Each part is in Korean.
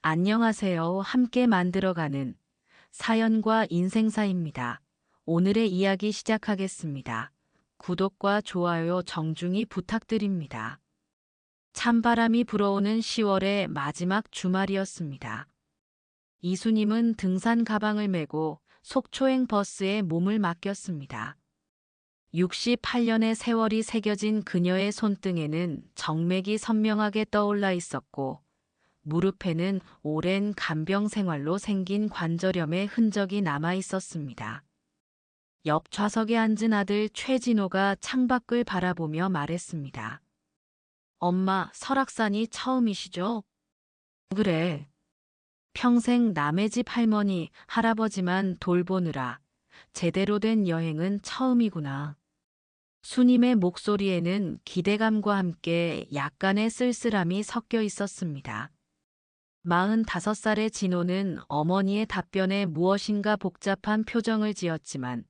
안녕하세요. 함께 만들어가는 사연과 인생사입니다. 오늘의 이야기 시작하겠습니다. 구독과 좋아요 정중히 부탁드립니다. 찬바람이 불어오는 10월의 마지막 주말이었습니다. 이수님은 등산 가방을 메고 속초행 버스에 몸을 맡겼습니다. 68년의 세월이 새겨진 그녀의 손등에는 정맥이 선명하게 떠올라 있었고, 무릎에는 오랜 간병 생활로 생긴 관절염의 흔적이 남아 있었습니다. 옆 좌석에 앉은 아들 최진호가 창밖을 바라보며 말했습니다. 엄마, 설악산이 처음이시죠? 그래. 평생 남의 집 할머니, 할아버지만 돌보느라 제대로 된 여행은 처음이구나. 수님의 목소리에는 기대감과 함께 약간의 쓸쓸함이 섞여 있었습니다. 45살의 진호는 어머니의 답변에 무엇인가 복잡한 표정을 지었지만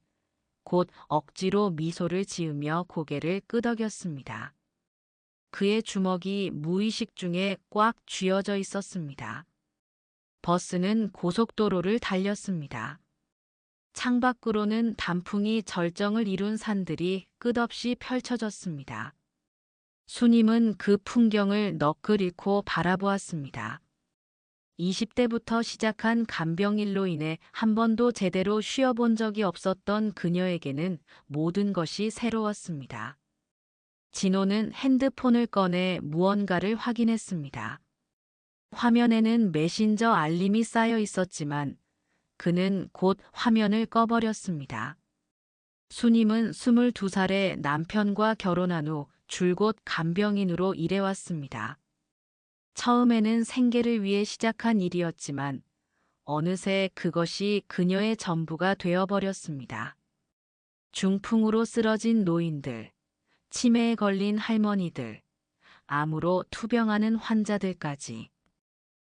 곧 억지로 미소를 지으며 고개를 끄덕였습니다. 그의 주먹이 무의식 중에 꽉 쥐어져 있었습니다. 버스는 고속도로를 달렸습니다. 창밖으로는 단풍이 절정을 이룬 산들이 끝없이 펼쳐졌습니다. 수님은 그 풍경을 너클 잃고 바라보았습니다. 20대부터 시작한 간병일로 인해 한 번도 제대로 쉬어본 적이 없었던 그녀에게는 모든 것이 새로웠습니다. 진호는 핸드폰을 꺼내 무언가를 확인했습니다. 화면에는 메신저 알림이 쌓여 있었지만 그는 곧 화면을 꺼버렸습니다. 수님은 22살에 남편과 결혼한 후 줄곧 간병인으로 일해왔습니다. 처음에는 생계를 위해 시작한 일이었지만 어느새 그것이 그녀의 전부가 되어버렸습니다. 중풍으로 쓰러진 노인들, 치매에 걸린 할머니들, 암으로 투병하는 환자들까지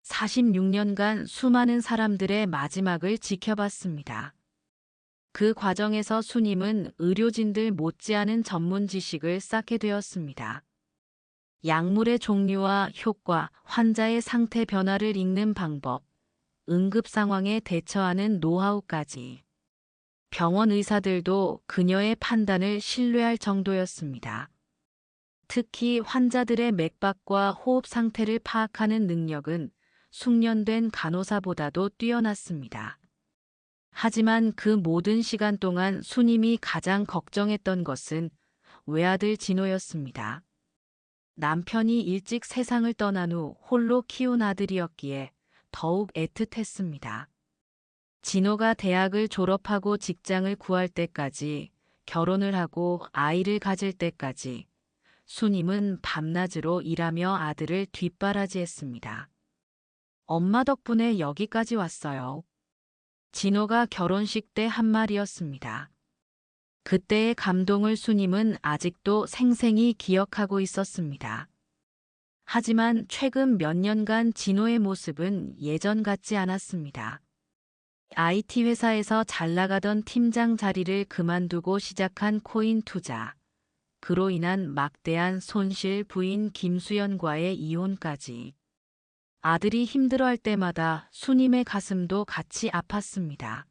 46년간 수많은 사람들의 마지막을 지켜봤습니다. 그 과정에서 수님은 의료진들 못지않은 전문 지식을 쌓게 되었습니다. 약물의 종류와 효과, 환자의 상태 변화를 읽는 방법, 응급 상황에 대처하는 노하우까지. 병원 의사들도 그녀의 판단을 신뢰할 정도였습니다. 특히 환자들의 맥박과 호흡 상태를 파악하는 능력은 숙련된 간호사보다도 뛰어났습니다. 하지만 그 모든 시간 동안 수님이 가장 걱정했던 것은 외아들 진호였습니다. 남편이 일찍 세상을 떠난 후 홀로 키운 아들이었기에 더욱 애틋했습니다. 진호가 대학을 졸업하고 직장을 구할 때까지, 결혼을 하고 아이를 가질 때까지 수님은 밤낮으로 일하며 아들을 뒷바라지했습니다. 엄마 덕분에 여기까지 왔어요. 진호가 결혼식 때 한 말이었습니다. 그때의 감동을 수님은 아직도 생생히 기억하고 있었습니다. 하지만 최근 몇 년간 진호의 모습은 예전 같지 않았습니다. IT 회사에서 잘 나가던 팀장 자리를 그만두고 시작한 코인 투자, 그로 인한 막대한 손실, 부인 김수연과의 이혼까지. 아들이 힘들어할 때마다 수님의 가슴도 같이 아팠습니다.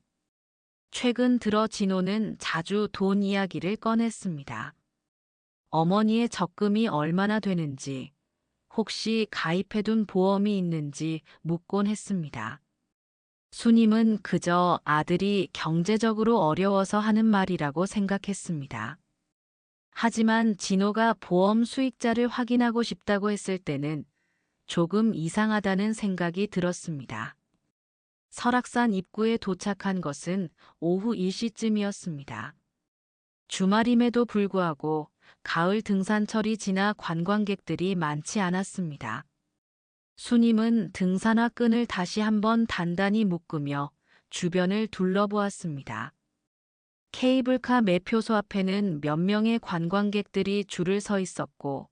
최근 들어 진호는 자주 돈 이야기를 꺼냈습니다. 어머니의 적금이 얼마나 되는지, 혹시 가입해둔 보험이 있는지 묻곤 했습니다. 수님은 그저 아들이 경제적으로 어려워서 하는 말이라고 생각했습니다. 하지만 진호가 보험 수익자를 확인하고 싶다고 했을 때는 조금 이상하다는 생각이 들었습니다. 설악산 입구에 도착한 것은 오후 1시쯤이었습니다. 주말임에도 불구하고 가을 등산철이 지나 관광객들이 많지 않았습니다. 수님은 등산화 끈을 다시 한번 단단히 묶으며 주변을 둘러보았습니다. 케이블카 매표소 앞에는 몇 명의 관광객들이 줄을 서 있었고,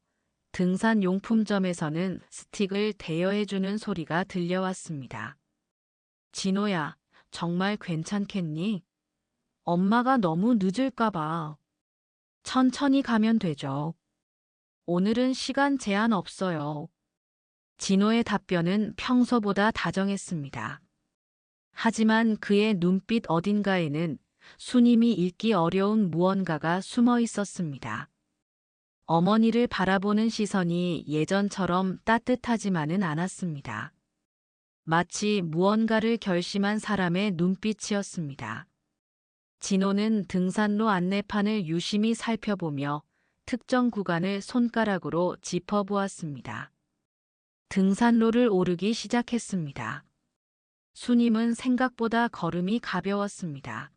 등산 용품점에서는 스틱을 대여해주는 소리가 들려왔습니다. 진호야, 정말 괜찮겠니? 엄마가 너무 늦을까봐. 천천히 가면 되죠. 오늘은 시간 제한 없어요. 진호의 답변은 평소보다 다정했습니다. 하지만 그의 눈빛 어딘가에는 수님이 읽기 어려운 무언가가 숨어 있었습니다. 어머니를 바라보는 시선이 예전처럼 따뜻하지만은 않았습니다. 마치 무언가를 결심한 사람의 눈빛이었습니다. 진호는 등산로 안내판을 유심히 살펴보며 특정 구간을 손가락으로 짚어보았습니다. 등산로를 오르기 시작했습니다. 수님은 생각보다 걸음이 가벼웠습니다.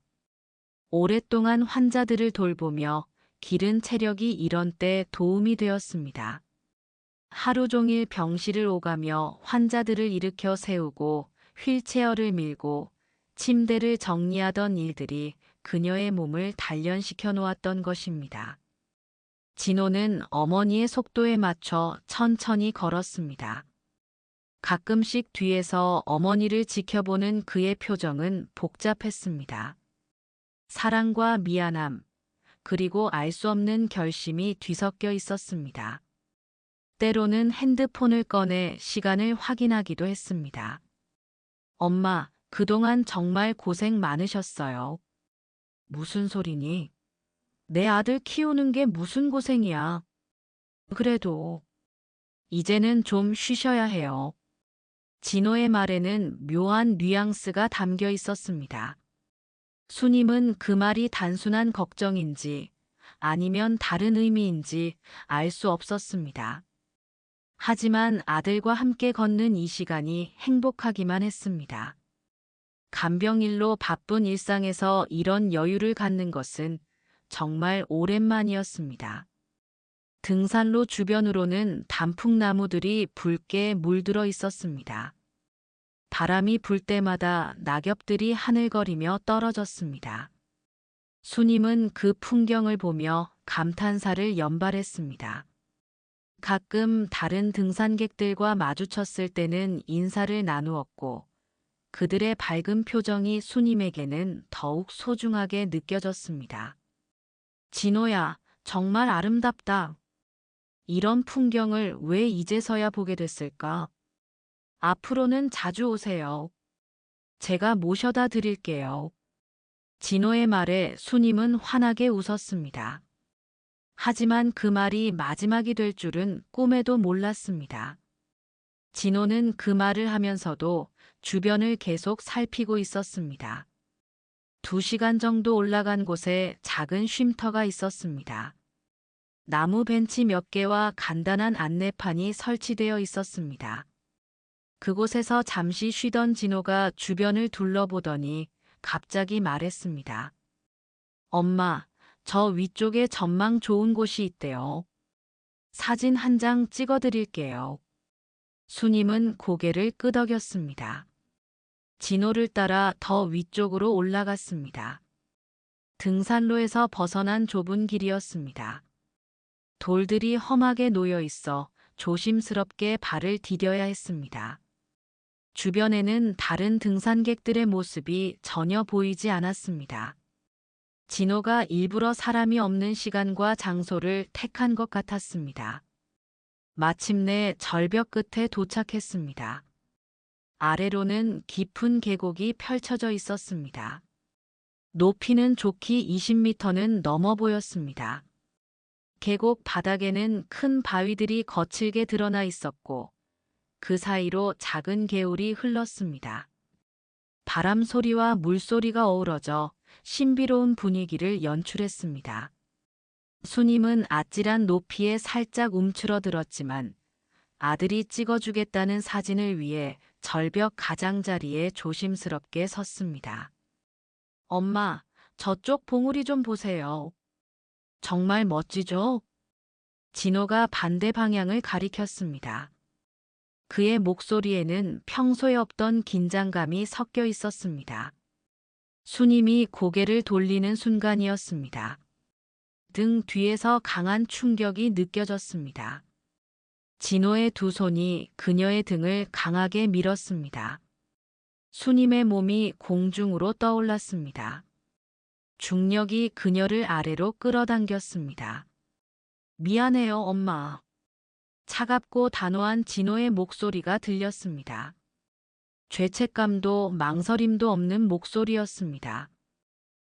오랫동안 환자들을 돌보며 기른 체력이 이런 때 도움이 되었습니다. 하루 종일 병실을 오가며 환자들을 일으켜 세우고 휠체어를 밀고 침대를 정리하던 일들이 그녀의 몸을 단련시켜 놓았던 것입니다. 진호는 어머니의 속도에 맞춰 천천히 걸었습니다. 가끔씩 뒤에서 어머니를 지켜보는 그의 표정은 복잡했습니다. 사랑과 미안함, 그리고 알 수 없는 결심이 뒤섞여 있었습니다. 때로는 핸드폰을 꺼내 시간을 확인하기도 했습니다. 엄마, 그동안 정말 고생 많으셨어요. 무슨 소리니? 내 아들 키우는 게 무슨 고생이야. 그래도 이제는 좀 쉬셔야 해요. 진호의 말에는 묘한 뉘앙스가 담겨 있었습니다. 수님은 그 말이 단순한 걱정인지 아니면 다른 의미인지 알 수 없었습니다. 하지만 아들과 함께 걷는 이 시간이 행복하기만 했습니다. 간병일로 바쁜 일상에서 이런 여유를 갖는 것은 정말 오랜만이었습니다. 등산로 주변으로는 단풍나무들이 붉게 물들어 있었습니다. 바람이 불 때마다 낙엽들이 하늘거리며 떨어졌습니다. 수님은 그 풍경을 보며 감탄사를 연발했습니다. 가끔 다른 등산객들과 마주쳤을 때는 인사를 나누었고 그들의 밝은 표정이 수님에게는 더욱 소중하게 느껴졌습니다. 진호야, 정말 아름답다. 이런 풍경을 왜 이제서야 보게 됐을까? 앞으로는 자주 오세요. 제가 모셔다 드릴게요. 진호의 말에 수님은 환하게 웃었습니다. 하지만 그 말이 마지막이 될 줄은 꿈에도 몰랐습니다. 진호는 그 말을 하면서도 주변을 계속 살피고 있었습니다. 2시간 정도 올라간 곳에 작은 쉼터가 있었습니다. 나무 벤치 몇 개와 간단한 안내판이 설치되어 있었습니다. 그곳에서 잠시 쉬던 진호가 주변을 둘러보더니 갑자기 말했습니다. 엄마, 저 위쪽에 전망 좋은 곳이 있대요. 사진 한 장 찍어드릴게요. 수님은 고개를 끄덕였습니다. 진호를 따라 더 위쪽으로 올라갔습니다. 등산로에서 벗어난 좁은 길이었습니다. 돌들이 험하게 놓여 있어 조심스럽게 발을 디뎌야 했습니다. 주변에는 다른 등산객들의 모습이 전혀 보이지 않았습니다. 진호가 일부러 사람이 없는 시간과 장소를 택한 것 같았습니다. 마침내 절벽 끝에 도착했습니다. 아래로는 깊은 계곡이 펼쳐져 있었습니다. 높이는 좋게 20m는 넘어 보였습니다. 계곡 바닥에는 큰 바위들이 거칠게 드러나 있었고 그 사이로 작은 개울이 흘렀습니다. 바람 소리와 물소리가 어우러져 신비로운 분위기를 연출했습니다. 수님은 아찔한 높이에 살짝 움츠러들었지만 아들이 찍어주겠다는 사진을 위해 절벽 가장자리에 조심스럽게 섰습니다. 엄마, 저쪽 봉우리 좀 보세요. 정말 멋지죠? 진호가 반대 방향을 가리켰습니다. 그의 목소리에는 평소에 없던 긴장감이 섞여 있었습니다. 수님이 고개를 돌리는 순간이었습니다. 등 뒤에서 강한 충격이 느껴졌습니다. 진호의 두 손이 그녀의 등을 강하게 밀었습니다. 수님의 몸이 공중으로 떠올랐습니다. 중력이 그녀를 아래로 끌어당겼습니다. 미안해요, 엄마. 차갑고 단호한 진호의 목소리가 들렸습니다. 죄책감도 망설임도 없는 목소리였습니다.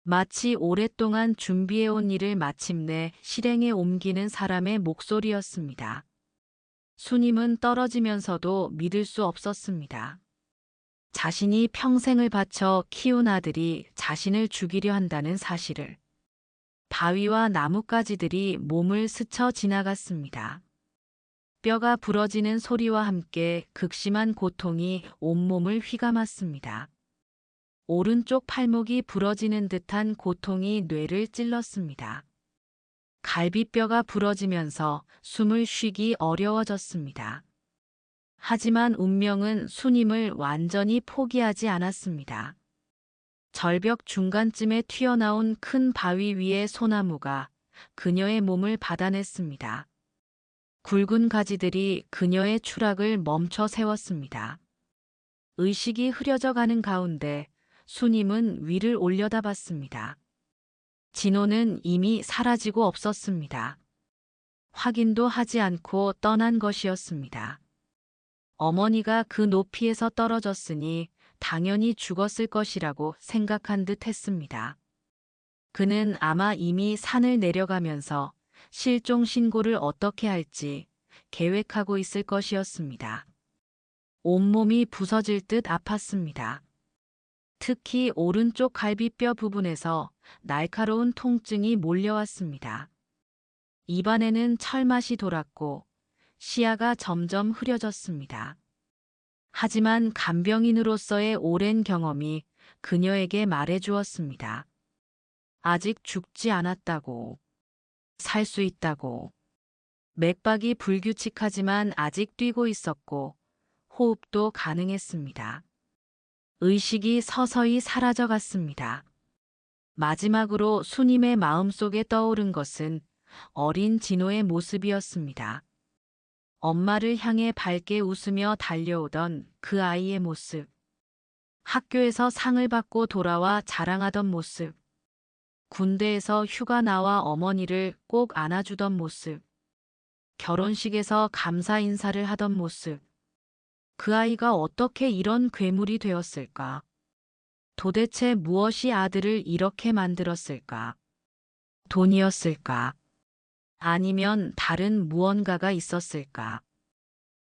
마치 오랫동안 준비해온 일을 마침내 실행에 옮기는 사람의 목소리였습니다. 수님은 떨어지면서도 믿을 수 없었습니다. 자신이 평생을 바쳐 키운 아들이 자신을 죽이려 한다는 사실을. 바위와 나뭇가지들이 몸을 스쳐 지나갔습니다. 뼈가 부러지는 소리와 함께 극심한 고통이 온몸을 휘감았습니다. 오른쪽 팔목이 부러지는 듯한 고통이 뇌를 찔렀습니다. 갈비뼈가 부러지면서 숨을 쉬기 어려워졌습니다. 하지만 운명은 수님을 완전히 포기하지 않았습니다. 절벽 중간쯤에 튀어나온 큰 바위 위의 소나무가 그녀의 몸을 받아냈습니다. 굵은 가지들이 그녀의 추락을 멈춰 세웠습니다. 의식이 흐려져 가는 가운데 수님은 위를 올려다봤습니다. 진호는 이미 사라지고 없었습니다. 확인도 하지 않고 떠난 것이었습니다. 어머니가 그 높이에서 떨어졌으니 당연히 죽었을 것이라고 생각한 듯 했습니다. 그는 아마 이미 산을 내려가면서 실종 신고를 어떻게 할지 계획하고 있을 것이었습니다. 온몸이 부서질 듯 아팠습니다. 특히 오른쪽 갈비뼈 부분에서 날카로운 통증이 몰려왔습니다. 입안에는 철맛이 돌았고 시야가 점점 흐려졌습니다. 하지만 간병인으로서의 오랜 경험이 그녀에게 말해주었습니다. 아직 죽지 않았다고. 살 수 있다고. 맥박이 불규칙하지만 아직 뛰고 있었고 호흡도 가능했습니다. 의식이 서서히 사라져갔습니다. 마지막으로 수님의 마음속에 떠오른 것은 어린 진호의 모습이었습니다. 엄마를 향해 밝게 웃으며 달려오던 그 아이의 모습. 학교에서 상을 받고 돌아와 자랑하던 모습. 군대에서 휴가 나와 어머니를 꼭 안아주던 모습. 결혼식에서 감사 인사를 하던 모습. 그 아이가 어떻게 이런 괴물이 되었을까? 도대체 무엇이 아들을 이렇게 만들었을까? 돈이었을까? 아니면 다른 무언가가 있었을까?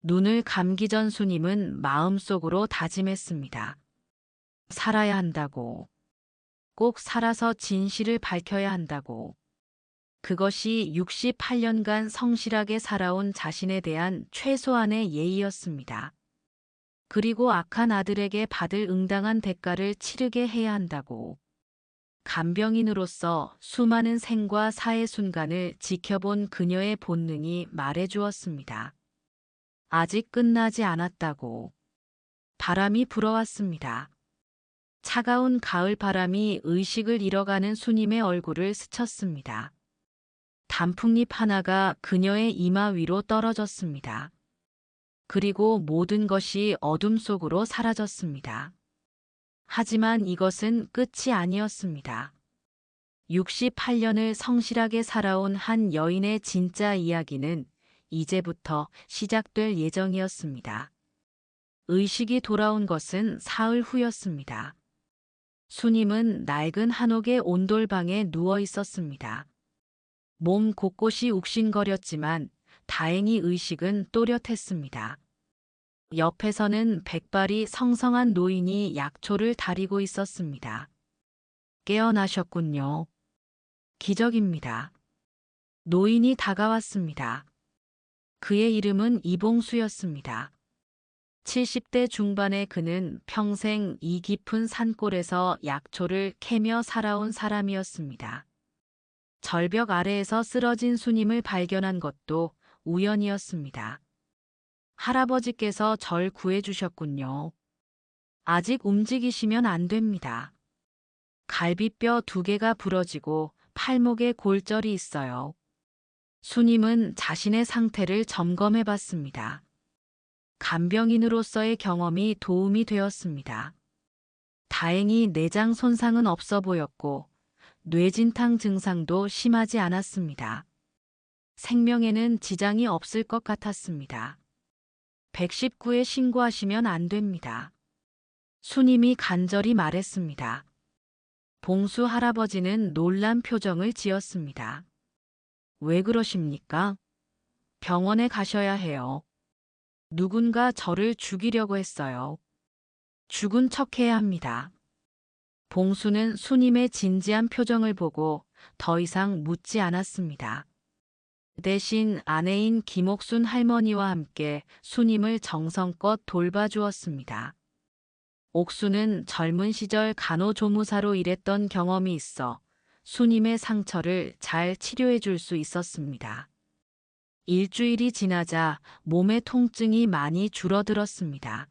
눈을 감기 전 수님은 마음속으로 다짐했습니다. 살아야 한다고. 꼭 살아서 진실을 밝혀야 한다고. 그것이 68년간 성실하게 살아온 자신에 대한 최소한의 예의였습니다. 그리고 악한 아들에게 받을 응당한 대가를 치르게 해야 한다고. 간병인으로서 수많은 생과 사의 순간을 지켜본 그녀의 본능이 말해주었습니다. 아직 끝나지 않았다고. 바람이 불어왔습니다. 차가운 가을 바람이 의식을 잃어가는 수님의 얼굴을 스쳤습니다. 단풍잎 하나가 그녀의 이마 위로 떨어졌습니다. 그리고 모든 것이 어둠 속으로 사라졌습니다. 하지만 이것은 끝이 아니었습니다. 68년을 성실하게 살아온 한 여인의 진짜 이야기는 이제부터 시작될 예정이었습니다. 의식이 돌아온 것은 사흘 후였습니다. 수님은 낡은 한옥의 온돌방에 누워 있었습니다. 몸 곳곳이 욱신거렸지만 다행히 의식은 또렷했습니다. 옆에서는 백발이 성성한 노인이 약초를 다리고 있었습니다. 깨어나셨군요. 기적입니다. 노인이 다가왔습니다. 그의 이름은 이봉수였습니다. 70대 중반의 그는 평생 이 깊은 산골에서 약초를 캐며 살아온 사람이었습니다. 절벽 아래에서 쓰러진 수님을 발견한 것도 우연이었습니다. 할아버지께서 절 구해주셨군요. 아직 움직이시면 안 됩니다. 갈비뼈 2개가 부러지고 팔목에 골절이 있어요. 수님은 자신의 상태를 점검해 봤습니다. 간병인으로서의 경험이 도움이 되었습니다. 다행히 내장 손상은 없어 보였고 뇌진탕 증상도 심하지 않았습니다. 생명에는 지장이 없을 것 같았습니다. 119에 신고하시면 안 됩니다. 수님이 간절히 말했습니다. 봉수 할아버지는 놀란 표정을 지었습니다. 왜 그러십니까? 병원에 가셔야 해요. 누군가 저를 죽이려고 했어요. 죽은 척해야 합니다. 봉수는 수님의 진지한 표정을 보고 더 이상 묻지 않았습니다. 대신 아내인 김옥순 할머니와 함께 수님을 정성껏 돌봐주었습니다. 옥수는 젊은 시절 간호조무사로 일했던 경험이 있어 수님의 상처를 잘 치료해 줄 수 있었습니다. 일주일이 지나자 몸의 통증이 많이 줄어들었습니다.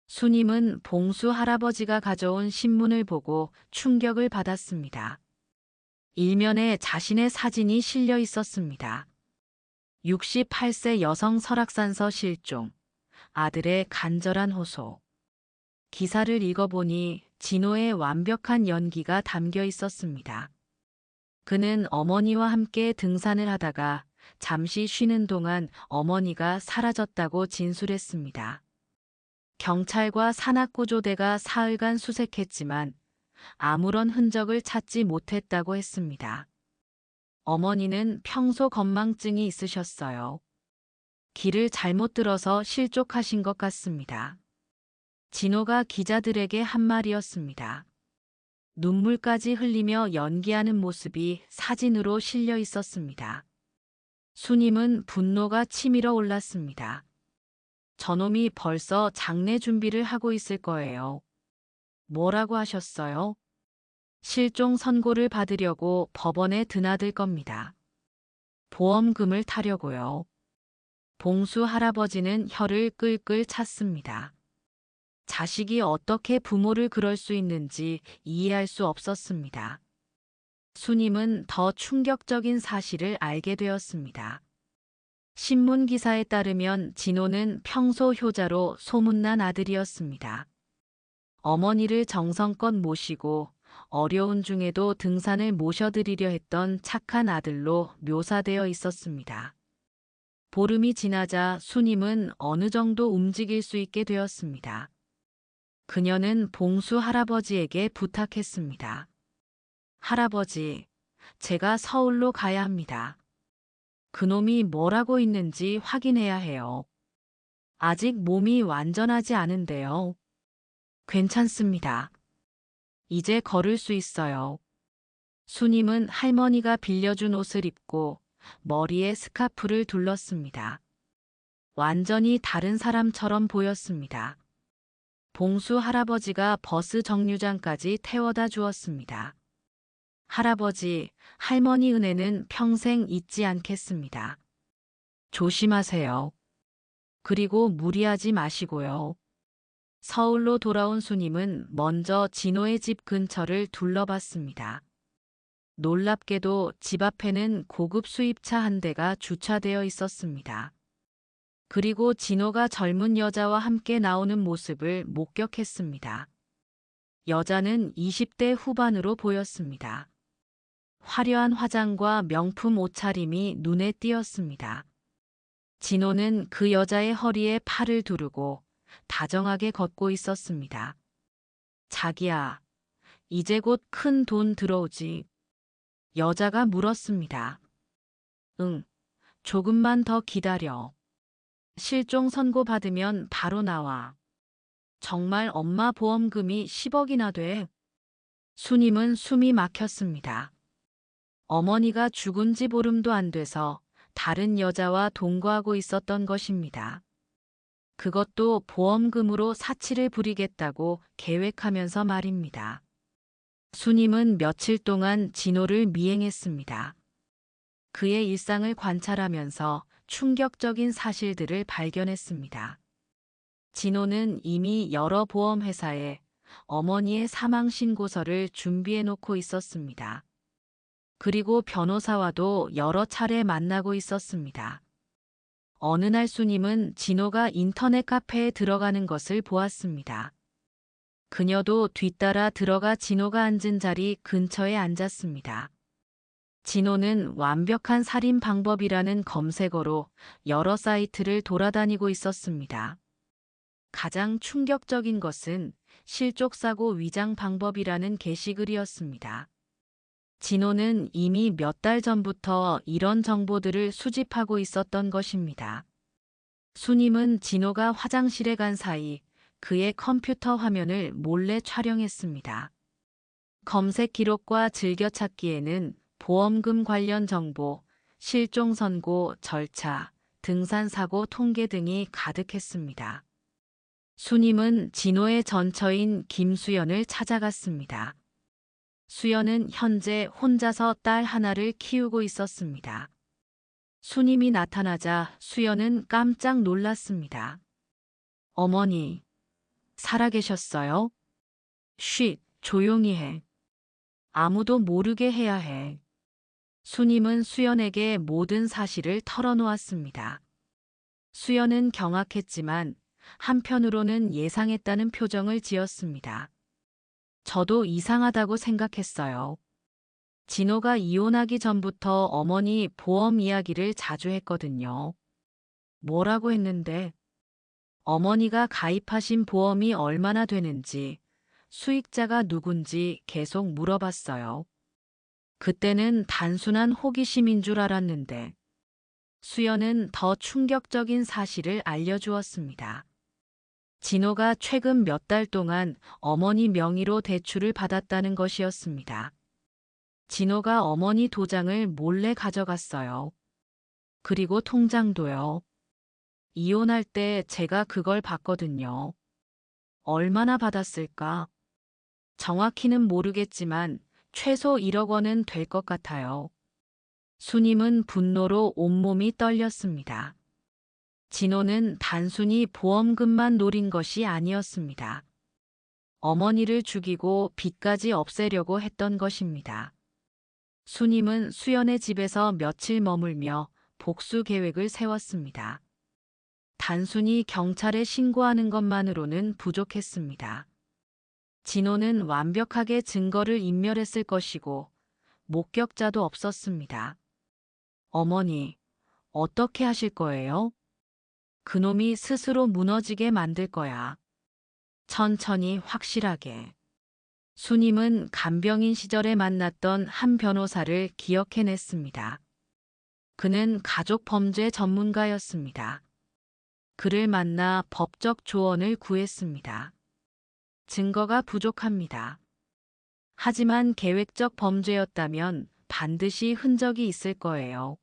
수님은 봉수 할아버지가 가져온 신문을 보고 충격을 받았습니다. 일면에 자신의 사진이 실려 있었습니다. 68세 여성 설악산서 실종, 아들의 간절한 호소. 기사를 읽어보니 진호의 완벽한 연기가 담겨 있었습니다. 그는 어머니와 함께 등산을 하다가 잠시 쉬는 동안 어머니가 사라졌다고 진술했습니다. 경찰과 산악구조대가 사흘간 수색했지만 아무런 흔적을 찾지 못했다고 했습니다. 어머니는 평소 건망증이 있으셨어요. 길을 잘못 들어서 실족하신 것 같습니다. 진호가 기자들에게 한 말이었습니다. 눈물까지 흘리며 연기하는 모습이 사진으로 실려 있었습니다. 수님은 분노가 치밀어 올랐습니다. 저놈이 벌써 장례 준비를 하고 있을 거예요. 뭐라고 하셨어요? 실종 선고를 받으려고 법원에 드나들 겁니다. 보험금을 타려고요. 봉수 할아버지는 혀를 끌끌 찼습니다. 자식이 어떻게 부모를 그럴 수 있는지 이해할 수 없었습니다. 수님은 더 충격적인 사실을 알게 되었습니다. 신문 기사에 따르면 진호는 평소 효자로 소문난 아들이었습니다. 어머니를 정성껏 모시고 어려운 중에도 등산을 모셔드리려 했던 착한 아들로 묘사되어 있었습니다. 보름이 지나자 수님은 어느 정도 움직일 수 있게 되었습니다. 그녀는 봉수 할아버지에게 부탁했습니다. 할아버지, 제가 서울로 가야 합니다. 그놈이 뭘 하고 있는지 확인해야 해요. 아직 몸이 완전하지 않은데요. 괜찮습니다. 이제 걸을 수 있어요. 수님은 할머니가 빌려준 옷을 입고 머리에 스카프를 둘렀습니다. 완전히 다른 사람처럼 보였습니다. 봉수 할아버지가 버스 정류장까지 태워다 주었습니다. 할아버지, 할머니 은혜는 평생 잊지 않겠습니다. 조심하세요. 그리고 무리하지 마시고요. 서울로 돌아온 수님은 먼저 진호의 집 근처를 둘러봤습니다. 놀랍게도 집 앞에는 고급 수입차 한 대가 주차되어 있었습니다. 그리고 진호가 젊은 여자와 함께 나오는 모습을 목격했습니다. 여자는 20대 후반으로 보였습니다. 화려한 화장과 명품 옷차림이 눈에 띄었습니다. 진호는 그 여자의 허리에 팔을 두르고 다정하게 걷고 있었습니다. 자기야, 이제 곧 큰 돈 들어오지. 여자가 물었습니다. 응, 조금만 더 기다려. 실종 선고 받으면 바로 나와. 정말 엄마 보험금이 10억이나 돼. 수님은 숨이 막혔습니다. 어머니가 죽은 지 보름도 안 돼서 다른 여자와 동거하고 있었던 것입니다. 그것도 보험금으로 사치를 부리겠다고 계획하면서 말입니다. 수님은 며칠 동안 진호를 미행했습니다. 그의 일상을 관찰하면서 충격적인 사실들을 발견했습니다. 진호는 이미 여러 보험회사에 어머니의 사망 신고서를 준비해 놓고 있었습니다. 그리고 변호사와도 여러 차례 만나고 있었습니다. 어느 날 수님은 진호가 인터넷 카페에 들어가는 것을 보았습니다. 그녀도 뒤따라 들어가 진호가 앉은 자리 근처에 앉았습니다. 진호는 완벽한 살인 방법이라는 검색어로 여러 사이트를 돌아다니고 있었습니다. 가장 충격적인 것은 실족사고 위장 방법이라는 게시글이었습니다. 진호는 이미 몇 달 전부터 이런 정보들을 수집하고 있었던 것입니다. 수님은 진호가 화장실에 간 사이 그의 컴퓨터 화면을 몰래 촬영했습니다. 검색 기록과 즐겨찾기에는 보험금 관련 정보, 실종 선고 절차, 등산 사고 통계 등이 가득했습니다. 수님은 진호의 전처인 김수연을 찾아갔습니다. 수연은 현재 혼자서 딸 하나를 키우고 있었습니다. 수님이 나타나자 수연은 깜짝 놀랐습니다. 어머니, 살아계셨어요? 쉿, 조용히 해. 아무도 모르게 해야 해. 수님은 수연에게 모든 사실을 털어놓았습니다. 수연은 경악했지만 한편으로는 예상했다는 표정을 지었습니다. 저도 이상하다고 생각했어요. 진호가 이혼하기 전부터 어머니 보험 이야기를 자주 했거든요. 뭐라고 했는데? 어머니가 가입하신 보험이 얼마나 되는지, 수익자가 누군지 계속 물어봤어요. 그때는 단순한 호기심인 줄 알았는데, 수연은 더 충격적인 사실을 알려주었습니다. 진호가 최근 몇 달 동안 어머니 명의로 대출을 받았다는 것이었습니다. 진호가 어머니 도장을 몰래 가져갔어요. 그리고 통장도요. 이혼할 때 제가 그걸 봤거든요. 얼마나 받았을까? 정확히는 모르겠지만 최소 1억 원은 될 것 같아요. 수님은 분노로 온몸이 떨렸습니다. 진호는 단순히 보험금만 노린 것이 아니었습니다. 어머니를 죽이고 빚까지 없애려고 했던 것입니다. 수님은 수연의 집에서 며칠 머물며 복수 계획을 세웠습니다. 단순히 경찰에 신고하는 것만으로는 부족했습니다. 진호는 완벽하게 증거를 인멸했을 것이고 목격자도 없었습니다. 어머니, 어떻게 하실 거예요? 그놈이 스스로 무너지게 만들 거야. 천천히 확실하게. 수님은 간병인 시절에 만났던 한 변호사를 기억해냈습니다. 그는 가족 범죄 전문가였습니다. 그를 만나 법적 조언을 구했습니다. 증거가 부족합니다. 하지만 계획적 범죄였다면 반드시 흔적이 있을 거예요.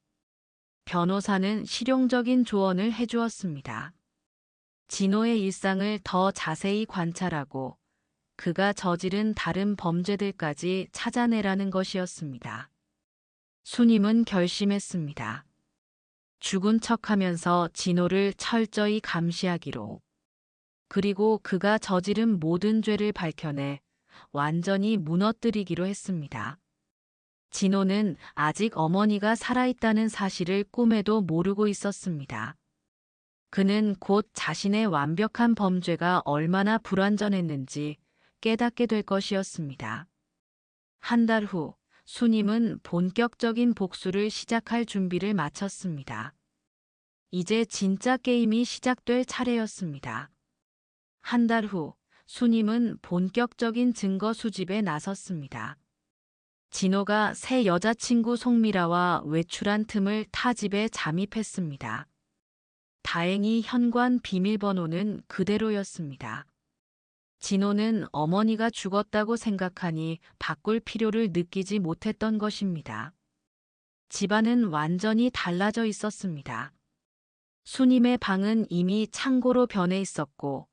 변호사는 실용적인 조언을 해주었습니다. 진호의 일상을 더 자세히 관찰하고 그가 저지른 다른 범죄들까지 찾아내라는 것이었습니다. 수님은 결심했습니다. 죽은 척하면서 진호를 철저히 감시하기로. 그리고 그가 저지른 모든 죄를 밝혀내 완전히 무너뜨리기로 했습니다. 진호는 아직 어머니가 살아있다는 사실을 꿈에도 모르고 있었습니다. 그는 곧 자신의 완벽한 범죄가 얼마나 불완전했는지 깨닫게 될 것이었습니다. 한 달 후, 수님은 본격적인 복수를 시작할 준비를 마쳤습니다. 이제 진짜 게임이 시작될 차례였습니다. 한 달 후, 수님은 본격적인 증거 수집에 나섰습니다. 진호가 새 여자친구 송미라와 외출한 틈을 타 집에 잠입했습니다. 다행히 현관 비밀번호는 그대로였습니다. 진호는 어머니가 죽었다고 생각하니 바꿀 필요를 느끼지 못했던 것입니다. 집안은 완전히 달라져 있었습니다. 수님의 방은 이미 창고로 변해 있었고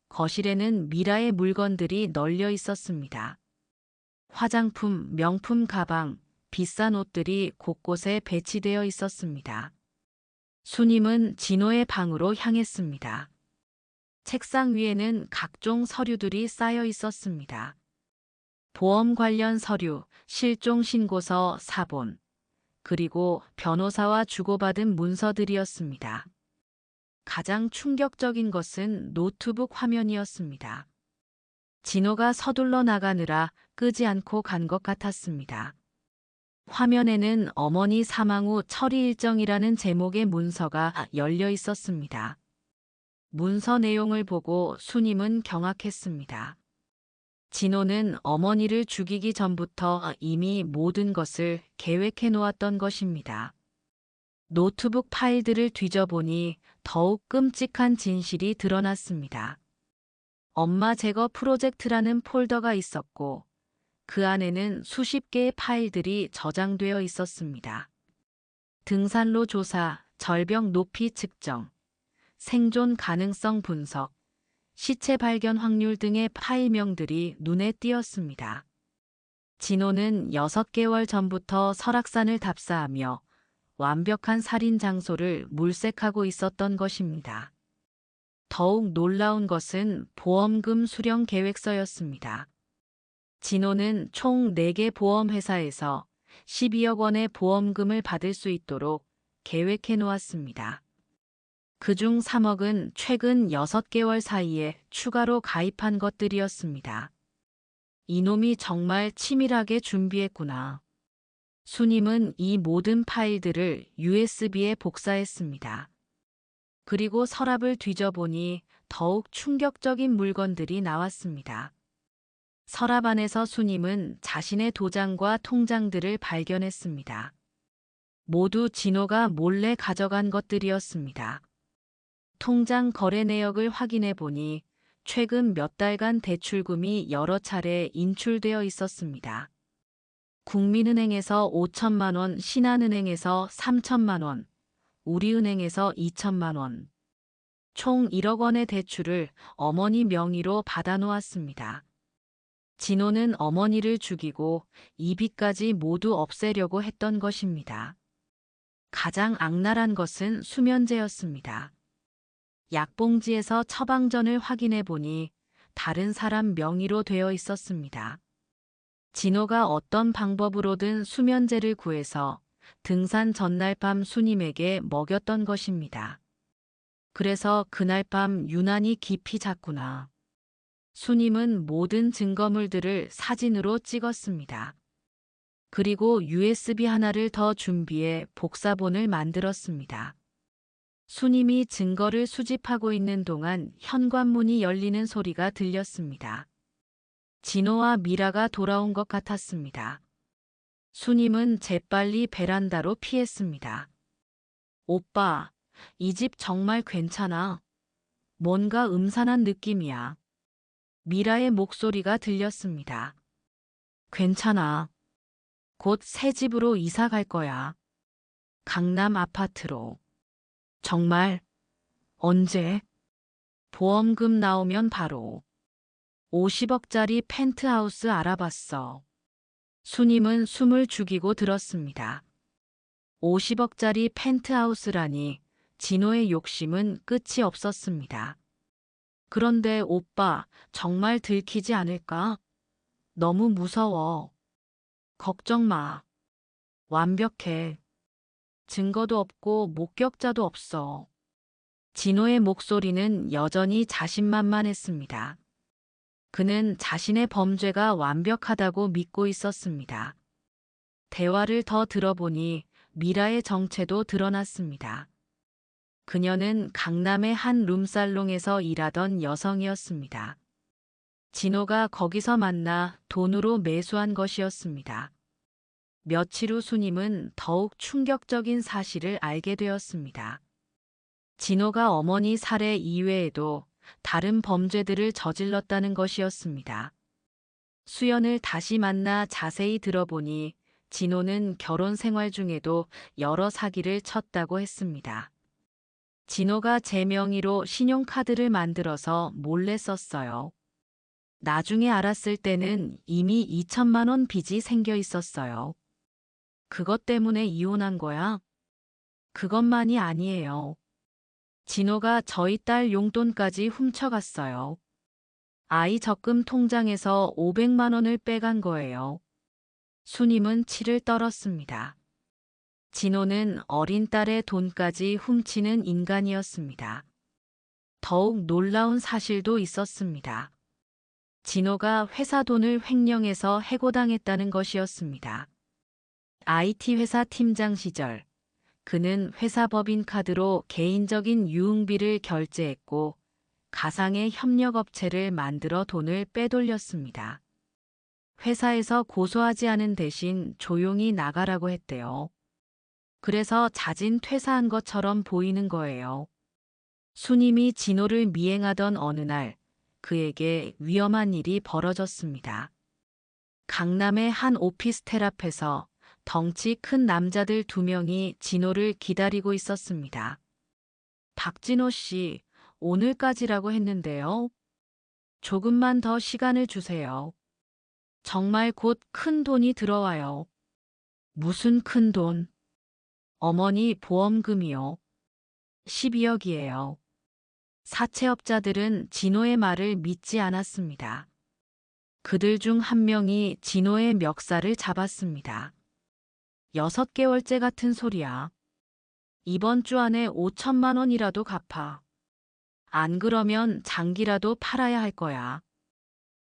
거실에는 미라의 물건들이 널려 있었습니다. 화장품, 명품 가방, 비싼 옷들이 곳곳에 배치되어 있었습니다. 수님은 진호의 방으로 향했습니다. 책상 위에는 각종 서류들이 쌓여 있었습니다. 보험 관련 서류, 실종 신고서, 사본, 그리고 변호사와 주고받은 문서들이었습니다. 가장 충격적인 것은 노트북 화면이었습니다. 진호가 서둘러 나가느라 끄지 않고 간 것 같았습니다. 화면에는 어머니 사망 후 처리 일정이라는 제목의 문서가 열려 있었습니다. 문서 내용을 보고 수님은 경악했습니다. 진호는 어머니를 죽이기 전부터 이미 모든 것을 계획해 놓았던 것입니다. 노트북 파일들을 뒤져보니 더욱 끔찍한 진실이 드러났습니다. 엄마 제거 프로젝트라는 폴더가 있었고 그 안에는 수십 개의 파일들이 저장되어 있었습니다. 등산로 조사, 절벽 높이 측정, 생존 가능성 분석, 시체 발견 확률 등의 파일명들이 눈에 띄었습니다. 진호는 6개월 전부터 설악산을 답사하며 완벽한 살인 장소를 물색하고 있었던 것입니다. 더욱 놀라운 것은 보험금 수령 계획서였습니다. 진호는 총 4개 보험회사에서 12억 원의 보험금을 받을 수 있도록 계획해 놓았습니다. 그중 3억은 최근 6개월 사이에 추가로 가입한 것들이었습니다. 이놈이 정말 치밀하게 준비했구나. 수님은 이 모든 파일들을 USB에 복사했습니다. 그리고 서랍을 뒤져보니 더욱 충격적인 물건들이 나왔습니다. 서랍 안에서 수님은 자신의 도장과 통장들을 발견했습니다. 모두 진호가 몰래 가져간 것들이었습니다. 통장 거래 내역을 확인해 보니 최근 몇 달간 대출금이 여러 차례 인출되어 있었습니다. 국민은행에서 5천만 원, 신한은행에서 3천만 원, 우리은행에서 2천만 원. 총 1억 원의 대출을 어머니 명의로 받아놓았습니다. 진호는 어머니를 죽이고 이 빚까지 모두 없애려고 했던 것입니다. 가장 악랄한 것은 수면제였습니다. 약봉지에서 처방전을 확인해 보니 다른 사람 명의로 되어 있었습니다. 진호가 어떤 방법으로든 수면제를 구해서 등산 전날 밤 수님에게 먹였던 것입니다. 그래서 그날 밤 유난히 깊이 잤구나. 수님은 모든 증거물들을 사진으로 찍었습니다. 그리고 USB 하나를 더 준비해 복사본을 만들었습니다. 수님이 증거를 수집하고 있는 동안 현관문이 열리는 소리가 들렸습니다. 진호와 미라가 돌아온 것 같았습니다. 수님은 재빨리 베란다로 피했습니다. 오빠, 이 집 정말 괜찮아. 뭔가 음산한 느낌이야. 미라의 목소리가 들렸습니다. 괜찮아. 곧 새 집으로 이사 갈 거야. 강남 아파트로. 정말? 언제? 보험금 나오면 바로. 50억짜리 펜트하우스 알아봤어. 수님은 숨을 죽이고 들었습니다. 50억짜리 펜트하우스라니 진호의 욕심은 끝이 없었습니다. 그런데 오빠, 정말 들키지 않을까? 너무 무서워. 걱정 마. 완벽해. 증거도 없고 목격자도 없어. 진호의 목소리는 여전히 자신만만했습니다. 그는 자신의 범죄가 완벽하다고 믿고 있었습니다. 대화를 더 들어보니 미라의 정체도 드러났습니다. 그녀는 강남의 한 룸살롱에서 일하던 여성이었습니다. 진호가 거기서 만나 돈으로 매수한 것이었습니다. 며칠 후 수님은 더욱 충격적인 사실을 알게 되었습니다. 진호가 어머니 살해 이외에도 다른 범죄들을 저질렀다는 것이었습니다. 수연을 다시 만나 자세히 들어보니 진호는 결혼 생활 중에도 여러 사기를 쳤다고 했습니다. 진호가 제 명의로 신용카드를 만들어서 몰래 썼어요. 나중에 알았을 때는 이미 2천만 원 빚이 생겨 있었어요. 그것 때문에 이혼한 거야? 그것만이 아니에요. 진호가 저희 딸 용돈까지 훔쳐갔어요. 아이 적금 통장에서 500만 원을 빼간 거예요. 수님은 치를 떨었습니다. 진호는 어린 딸의 돈까지 훔치는 인간이었습니다. 더욱 놀라운 사실도 있었습니다. 진호가 회사 돈을 횡령해서 해고당했다는 것이었습니다. IT 회사 팀장 시절 그는 회사 법인카드로 개인적인 유흥비를 결제했고 가상의 협력업체를 만들어 돈을 빼돌렸습니다. 회사에서 고소하지 않은 대신 조용히 나가라고 했대요. 그래서 자진 퇴사한 것처럼 보이는 거예요. 수님이 진호를 미행하던 어느 날 그에게 위험한 일이 벌어졌습니다. 강남의 한 오피스텔 앞에서 덩치 큰 남자들 두 명이 진호를 기다리고 있었습니다. 박진호 씨, 오늘까지라고 했는데요. 조금만 더 시간을 주세요. 정말 곧 큰 돈이 들어와요. 무슨 큰 돈? 어머니 보험금이요. 12억이에요. 사채업자들은 진호의 말을 믿지 않았습니다. 그들 중 한 명이 진호의 멱살을 잡았습니다. 6개월째 같은 소리야. 이번 주 안에 5천만 원이라도 갚아. 안 그러면 장기라도 팔아야 할 거야.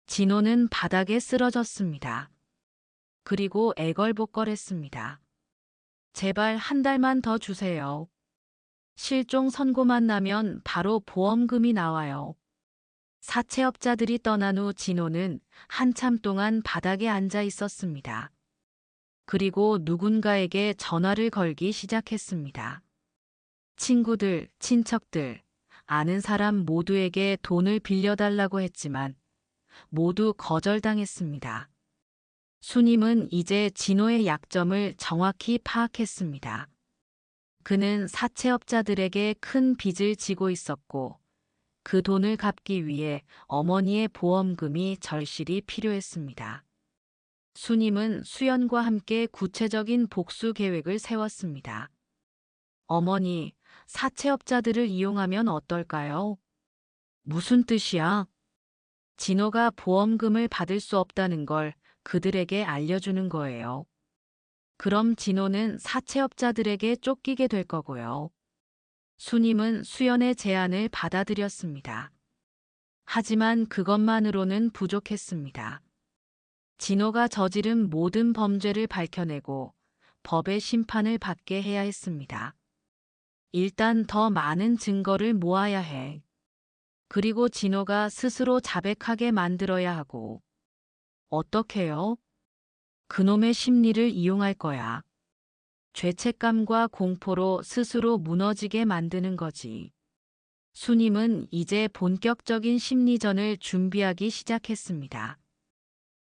진호는 바닥에 쓰러졌습니다. 그리고 애걸복걸했습니다. 제발 한 달만 더 주세요. 실종 선고만 나면 바로 보험금이 나와요. 사채업자들이 떠난 후 진호는 한참 동안 바닥에 앉아 있었습니다. 그리고 누군가에게 전화를 걸기 시작했습니다. 친구들, 친척들, 아는 사람 모두에게 돈을 빌려달라고 했지만 모두 거절당했습니다. 수님은 이제 진호의 약점을 정확히 파악했습니다. 그는 사채업자들에게 큰 빚을 지고 있었고 그 돈을 갚기 위해 어머니의 보험금이 절실히 필요했습니다. 수님은 수연과 함께 구체적인 복수 계획을 세웠습니다. 어머니, 사채업자들을 이용하면 어떨까요? 무슨 뜻이야? 진호가 보험금을 받을 수 없다는 걸 그들에게 알려주는 거예요. 그럼 진호는 사채업자들에게 쫓기게 될 거고요. 수님은 수연의 제안을 받아들였습니다. 하지만 그것만으로는 부족했습니다. 진호가 저지른 모든 범죄를 밝혀내고 법의 심판을 받게 해야 했습니다. 일단 더 많은 증거를 모아야 해. 그리고 진호가 스스로 자백하게 만들어야 하고. 어떻게요? 그놈의 심리를 이용할 거야. 죄책감과 공포로 스스로 무너지게 만드는 거지. 수님은 이제 본격적인 심리전을 준비하기 시작했습니다.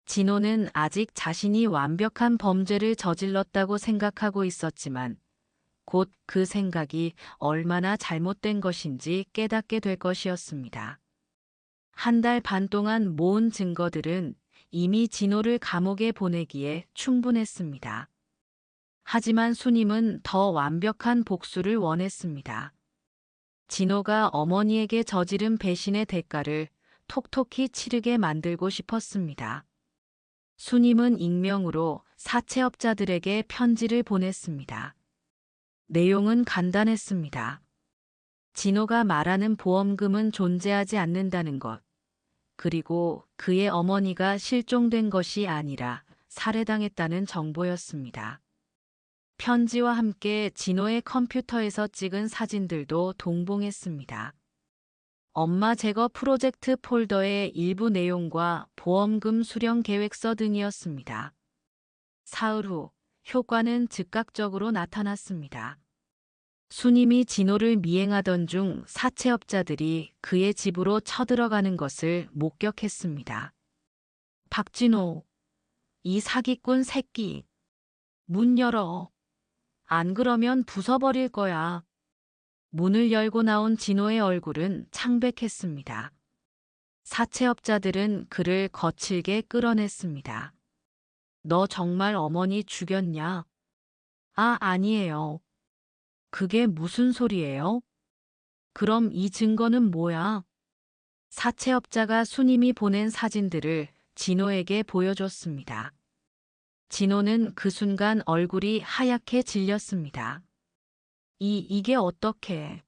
진호는 아직 자신이 완벽한 범죄를 저질렀다고 생각하고 있었지만 곧 그 생각이 얼마나 잘못된 것인지 깨닫게 될 것이었습니다. 한 달 반 동안 모은 증거들은 이미 진호를 감옥에 보내기에 충분했습니다. 하지만 수님은 더 완벽한 복수를 원했습니다. 진호가 어머니에게 저지른 배신의 대가를 톡톡히 치르게 만들고 싶었습니다. 수님은 익명으로 사채업자들에게 편지를 보냈습니다. 내용은 간단했습니다. 진호가 말하는 보험금은 존재하지 않는다는 것, 그리고 그의 어머니가 실종된 것이 아니라 살해당했다는 정보였습니다. 편지와 함께 진호의 컴퓨터에서 찍은 사진들도 동봉했습니다. 엄마 제거 프로젝트 폴더의 일부 내용과 보험금 수령 계획서 등이었습니다. 사흘 후 효과는 즉각적으로 나타났습니다. 수님이 진호를 미행하던 중 사채업자들이 그의 집으로 쳐들어가는 것을 목격했습니다. 박진호, 이 사기꾼 새끼, 문 열어. 안 그러면 부숴버릴 거야. 문을 열고 나온 진호의 얼굴은 창백했습니다. 사채업자들은 그를 거칠게 끌어냈습니다. 너 정말 어머니 죽였냐? 아, 아니에요. 그게 무슨 소리예요? 그럼 이 증거는 뭐야? 사채업자가 수님이 보낸 사진들을 진호에게 보여줬습니다. 진호는 그 순간 얼굴이 하얗게 질렸습니다. 이게 어떻게?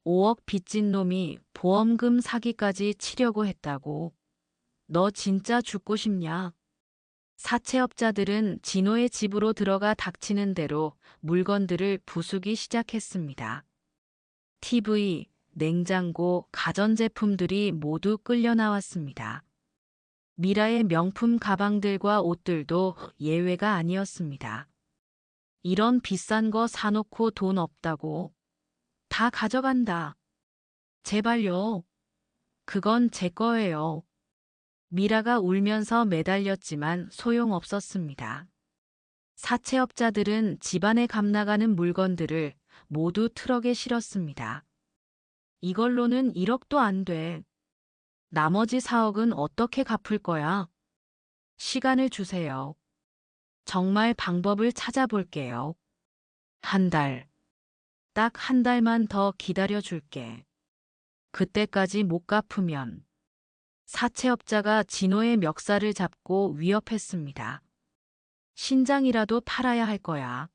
5억 빚진 놈이 보험금 사기까지 치려고 했다고. 너 진짜 죽고 싶냐? 사채업자들은 진호의 집으로 들어가 닥치는 대로 물건들을 부수기 시작했습니다. TV, 냉장고, 가전제품들이 모두 끌려 나왔습니다. 미라의 명품 가방들과 옷들도 예외가 아니었습니다. 이런 비싼 거 사놓고 돈 없다고. 다 가져간다. 제발요. 그건 제 거예요. 미라가 울면서 매달렸지만 소용없었습니다. 사채업자들은 집안에 감나가는 물건들을 모두 트럭에 실었습니다. 이걸로는 1억도 안 돼. 나머지 4억은 어떻게 갚을 거야? 시간을 주세요. 정말 방법을 찾아볼게요. 한 달. 딱 한 달만 더 기다려 줄게. 그때까지 못 갚으면 사채업자가 진호의 멱살을 잡고 위협했습니다. 신장이라도 팔아야 할 거야.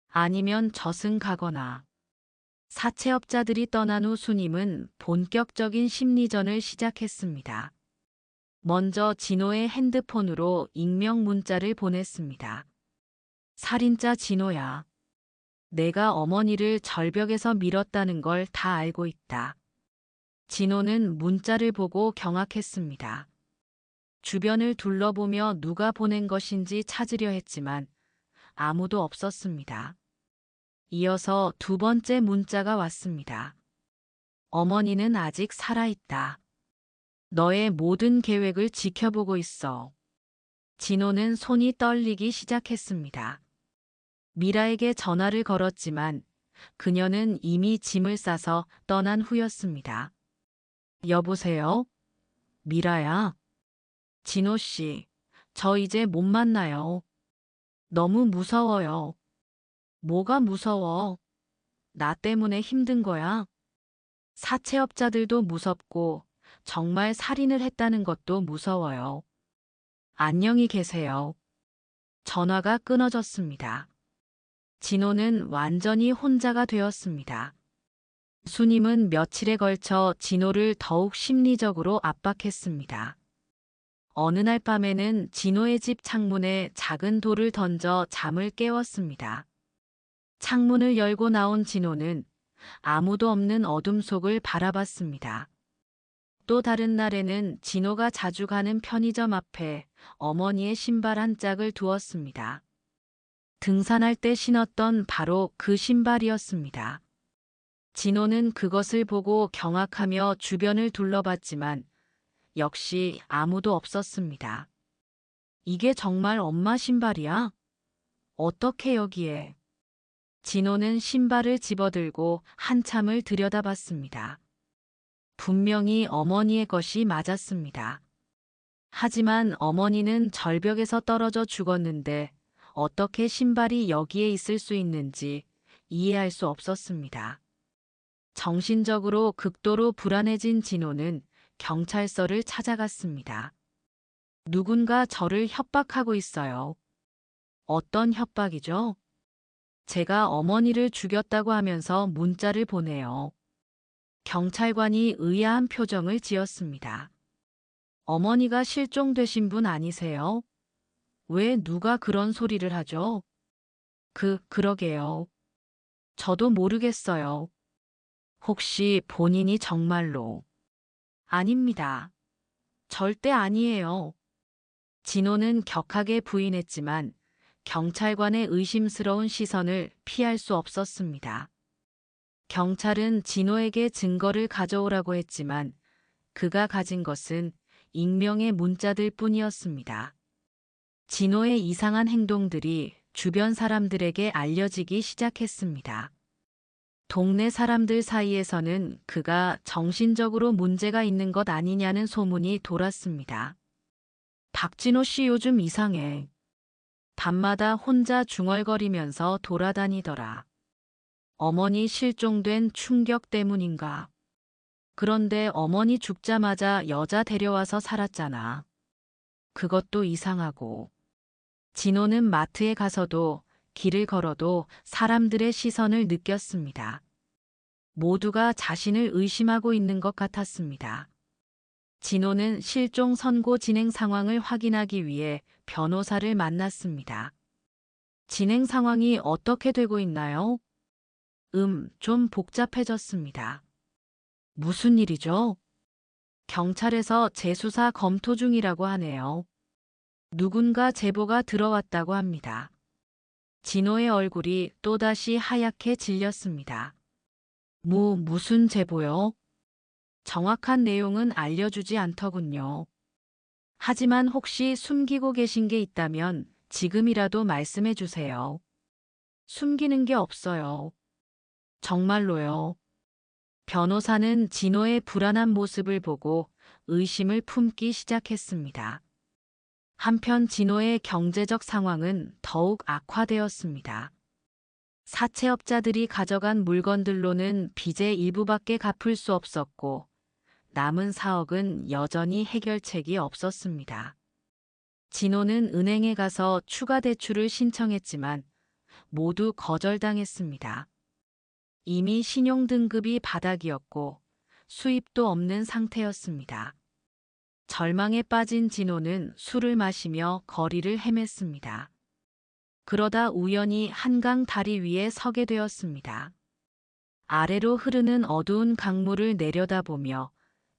아니면 저승 가거나. 사채업자들이 떠난 후 수님은 본격적인 심리전을 시작했습니다. 먼저 진호의 핸드폰으로 익명 문자를 보냈습니다. 살인자 진호야. 내가 어머니를 절벽에서 밀었다는 걸 다 알고 있다. 진호는 문자를 보고 경악했습니다. 주변을 둘러보며 누가 보낸 것인지 찾으려 했지만 아무도 없었습니다. 이어서 두 번째 문자가 왔습니다. 어머니는 아직 살아있다. 너의 모든 계획을 지켜보고 있어. 진호는 손이 떨리기 시작했습니다. 미라에게 전화를 걸었지만 그녀는 이미 짐을 싸서 떠난 후였습니다. 여보세요? 미라야. 진호 씨, 저 이제 못 만나요. 너무 무서워요. 뭐가 무서워? 나 때문에 힘든 거야? 사채업자들도 무섭고 정말 살인을 했다는 것도 무서워요. 안녕히 계세요. 전화가 끊어졌습니다. 진호는 완전히 혼자가 되었습니다. 수님은 며칠에 걸쳐 진호를 더욱 심리적으로 압박했습니다. 어느 날 밤에는 진호의 집 창문에 작은 돌을 던져 잠을 깨웠습니다. 창문을 열고 나온 진호는 아무도 없는 어둠 속을 바라봤습니다. 또 다른 날에는 진호가 자주 가는 편의점 앞에 어머니의 신발 한 짝을 두었습니다. 등산할 때 신었던 바로 그 신발이었습니다. 진호는 그것을 보고 경악하며 주변을 둘러봤지만 역시 아무도 없었습니다. 이게 정말 엄마 신발이야? 어떻게 여기에? 진호는 신발을 집어들고 한참을 들여다봤습니다. 분명히 어머니의 것이 맞았습니다. 하지만 어머니는 절벽에서 떨어져 죽었는데 어떻게 신발이 여기에 있을 수 있는지 이해할 수 없었습니다. 정신적으로 극도로 불안해진 진호는 경찰서를 찾아갔습니다. 누군가 저를 협박하고 있어요. 어떤 협박이죠? 제가 어머니를 죽였다고 하면서 문자를 보내요. 경찰관이 의아한 표정을 지었습니다. 어머니가 실종되신 분 아니세요? 왜 누가 그런 소리를 하죠? 그러게요. 저도 모르겠어요. 혹시 본인이 정말로? 아닙니다. 절대 아니에요. 진호는 격하게 부인했지만 경찰관의 의심스러운 시선을 피할 수 없었습니다. 경찰은 진호에게 증거를 가져오라고 했지만 그가 가진 것은 익명의 문자들 뿐이었습니다. 진호의 이상한 행동들이 주변 사람들에게 알려지기 시작했습니다. 동네 사람들 사이에서는 그가 정신적으로 문제가 있는 것 아니냐는 소문이 돌았습니다. 박진호 씨 요즘 이상해. 밤마다 혼자 중얼거리면서 돌아다니더라. 어머니 실종된 충격 때문인가? 그런데 어머니 죽자마자 여자 데려와서 살았잖아. 그것도 이상하고. 진호는 마트에 가서도 길을 걸어도 사람들의 시선을 느꼈습니다. 모두가 자신을 의심하고 있는 것 같았습니다. 진호는 실종 선고 진행 상황을 확인하기 위해 변호사를 만났습니다. 진행 상황이 어떻게 되고 있나요? 좀 복잡해졌습니다. 무슨 일이죠? 경찰에서 재수사 검토 중이라고 하네요. 누군가 제보가 들어왔다고 합니다. 진호의 얼굴이 또다시 하얗게 질렸습니다. 무슨 제보요? 정확한 내용은 알려주지 않더군요. 하지만 혹시 숨기고 계신 게 있다면 지금이라도 말씀해 주세요. 숨기는 게 없어요. 정말로요. 변호사는 진호의 불안한 모습을 보고 의심을 품기 시작했습니다. 한편 진호의 경제적 상황은 더욱 악화되었습니다. 사채업자들이 가져간 물건들로는 빚의 일부밖에 갚을 수 없었고 남은 4억은 여전히 해결책이 없었습니다. 진호는 은행에 가서 추가 대출을 신청했지만 모두 거절당했습니다. 이미 신용등급이 바닥이었고 수입도 없는 상태였습니다. 절망에 빠진 진호는 술을 마시며 거리를 헤맸습니다. 그러다 우연히 한강 다리 위에 서게 되었습니다. 아래로 흐르는 어두운 강물을 내려다보며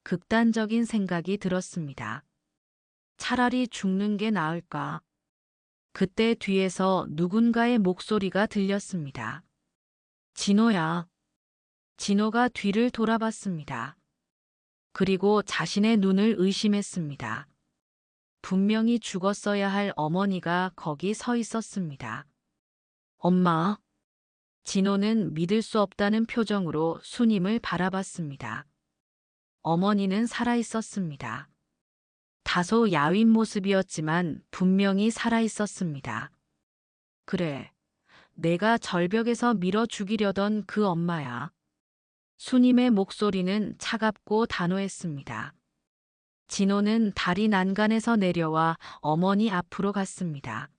극단적인 생각이 들었습니다. 차라리 죽는 게 나을까? 그때 뒤에서 누군가의 목소리가 들렸습니다. 진호야. 진호가 뒤를 돌아봤습니다. 그리고 자신의 눈을 의심했습니다. 분명히 죽었어야 할 어머니가 거기 서 있었습니다. 엄마. 진호는 믿을 수 없다는 표정으로 수님을 바라봤습니다. 어머니는 살아 있었습니다. 다소 야윈 모습이었지만 분명히 살아 있었습니다. 그래, 내가 절벽에서 밀어 죽이려던 그 엄마야. 수님의 목소리는 차갑고 단호했습니다. 진호는 다리 난간에서 내려와 어머니 앞으로 갔습니다.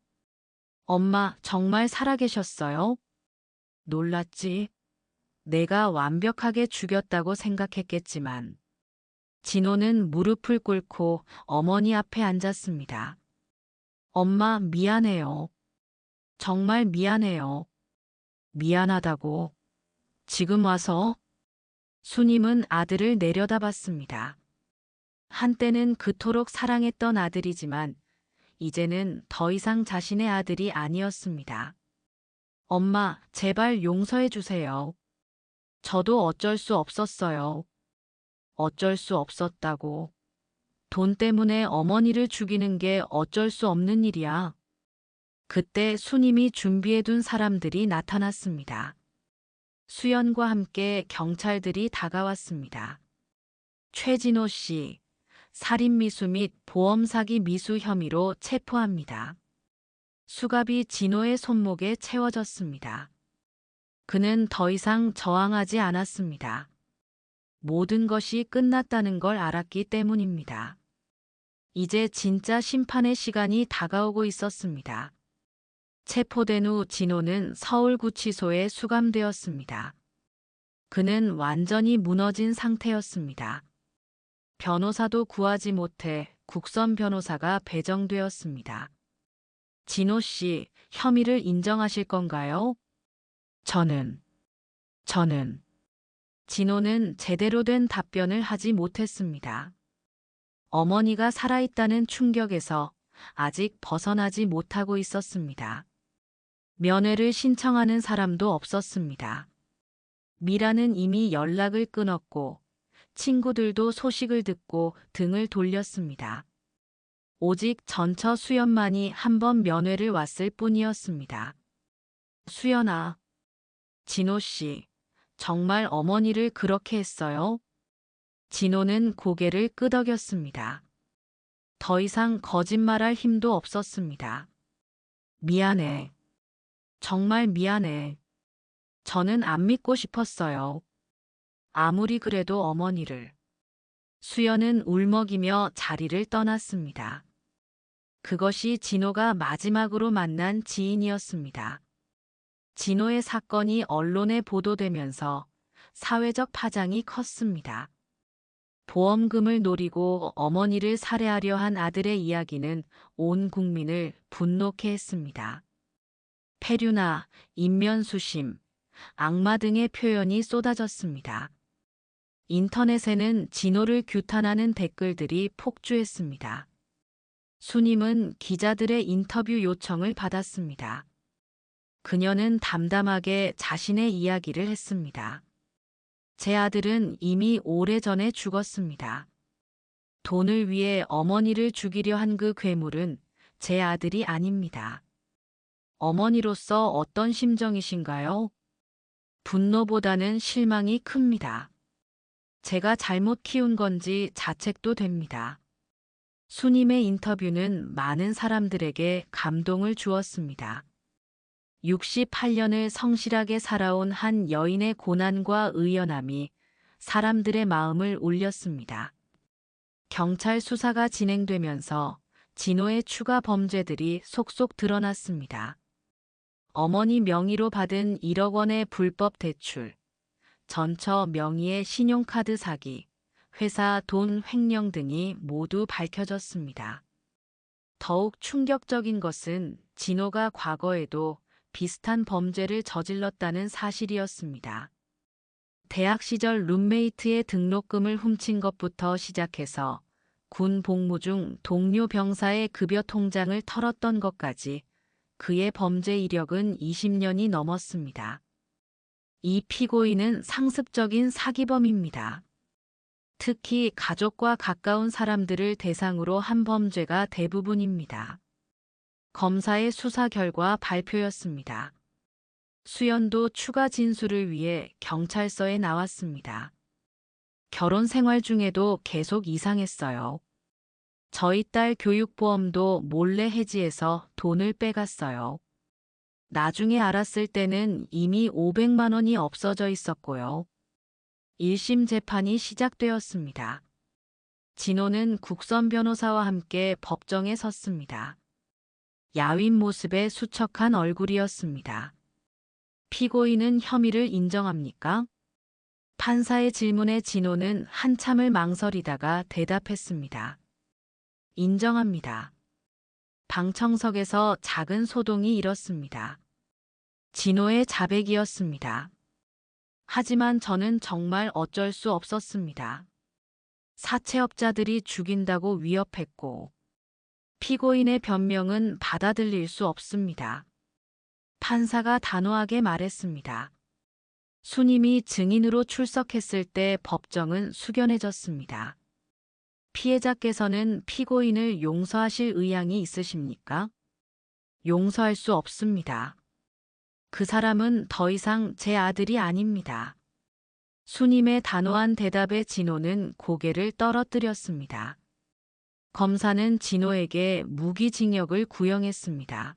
엄마, 정말 살아계셨어요? 놀랐지. 내가 완벽하게 죽였다고 생각했겠지만. 진호는 무릎을 꿇고 어머니 앞에 앉았습니다. 엄마, 미안해요. 정말 미안해요. 미안하다고. 지금 와서? 수님은 아들을 내려다봤습니다. 한때는 그토록 사랑했던 아들이지만 이제는 더 이상 자신의 아들이 아니었습니다. 엄마, 제발 용서해 주세요. 저도 어쩔 수 없었어요. 어쩔 수 없었다고. 돈 때문에 어머니를 죽이는 게 어쩔 수 없는 일이야. 그때 수님이 준비해둔 사람들이 나타났습니다. 수연과 함께 경찰들이 다가왔습니다. 최진호 씨, 살인미수 및 보험사기 미수 혐의로 체포합니다. 수갑이 진호의 손목에 채워졌습니다. 그는 더 이상 저항하지 않았습니다. 모든 것이 끝났다는 걸 알았기 때문입니다. 이제 진짜 심판의 시간이 다가오고 있었습니다. 체포된 후 진호는 서울구치소에 수감되었습니다. 그는 완전히 무너진 상태였습니다. 변호사도 구하지 못해 국선 변호사가 배정되었습니다. 진호 씨, 혐의를 인정하실 건가요? 저는. 진호는 제대로 된 답변을 하지 못했습니다. 어머니가 살아있다는 충격에서 아직 벗어나지 못하고 있었습니다. 면회를 신청하는 사람도 없었습니다. 미라는 이미 연락을 끊었고 친구들도 소식을 듣고 등을 돌렸습니다. 오직 전처 수연만이 한 번 면회를 왔을 뿐이었습니다. 수연아, 진호 씨, 정말 어머니를 그렇게 했어요? 진호는 고개를 끄덕였습니다. 더 이상 거짓말할 힘도 없었습니다. 미안해. 정말 미안해. 저는 안 믿고 싶었어요. 아무리 그래도 어머니를. 수연은 울먹이며 자리를 떠났습니다. 그것이 진호가 마지막으로 만난 지인이었습니다. 진호의 사건이 언론에 보도되면서 사회적 파장이 컸습니다. 보험금을 노리고 어머니를 살해하려 한 아들의 이야기는 온 국민을 분노케 했습니다. 폐륜화, 인면수심, 악마 등의 표현이 쏟아졌습니다. 인터넷에는 진호를 규탄하는 댓글들이 폭주했습니다. 수님은 기자들의 인터뷰 요청을 받았습니다. 그녀는 담담하게 자신의 이야기를 했습니다. 제 아들은 이미 오래전에 죽었습니다. 돈을 위해 어머니를 죽이려 한 그 괴물은 제 아들이 아닙니다. 어머니로서 어떤 심정이신가요? 분노보다는 실망이 큽니다. 제가 잘못 키운 건지 자책도 됩니다. 수님의 인터뷰는 많은 사람들에게 감동을 주었습니다. 68년을 성실하게 살아온 한 여인의 고난과 의연함이 사람들의 마음을 울렸습니다. 경찰 수사가 진행되면서 진호의 추가 범죄들이 속속 드러났습니다. 어머니 명의로 받은 1억 원의 불법 대출, 전처 명의의 신용카드 사기, 회사 돈 횡령 등이 모두 밝혀졌습니다. 더욱 충격적인 것은 진호가 과거에도 비슷한 범죄를 저질렀다는 사실이었습니다. 대학 시절 룸메이트의 등록금을 훔친 것부터 시작해서 군 복무 중 동료 병사의 급여 통장을 털었던 것까지 그의 범죄 이력은 20년이 넘었습니다. 이 피고인은 상습적인 사기범입니다. 특히 가족과 가까운 사람들을 대상으로 한 범죄가 대부분입니다. 검사의 수사 결과 발표였습니다. 수연도 추가 진술을 위해 경찰서에 나왔습니다. 결혼 생활 중에도 계속 이상했어요. 저희 딸 교육보험도 몰래 해지해서 돈을 빼갔어요. 나중에 알았을 때는 이미 500만 원이 없어져 있었고요. 1심 재판이 시작되었습니다. 진호는 국선 변호사와 함께 법정에 섰습니다. 야윈 모습의 수척한 얼굴이었습니다. 피고인은 혐의를 인정합니까? 판사의 질문에 진호는 한참을 망설이다가 대답했습니다. 인정합니다. 방청석에서 작은 소동이 일었습니다. 진호의 자백이었습니다. 하지만 저는 정말 어쩔 수 없었습니다. 사채업자들이 죽인다고 위협했고, 피고인의 변명은 받아들일 수 없습니다. 판사가 단호하게 말했습니다. 수님이 증인으로 출석했을 때 법정은 숙연해졌습니다. 피해자께서는 피고인을 용서하실 의향이 있으십니까? 용서할 수 없습니다. 그 사람은 더 이상 제 아들이 아닙니다. 수님의 단호한 대답에 진호는 고개를 떨어뜨렸습니다. 검사는 진호에게 무기징역을 구형했습니다.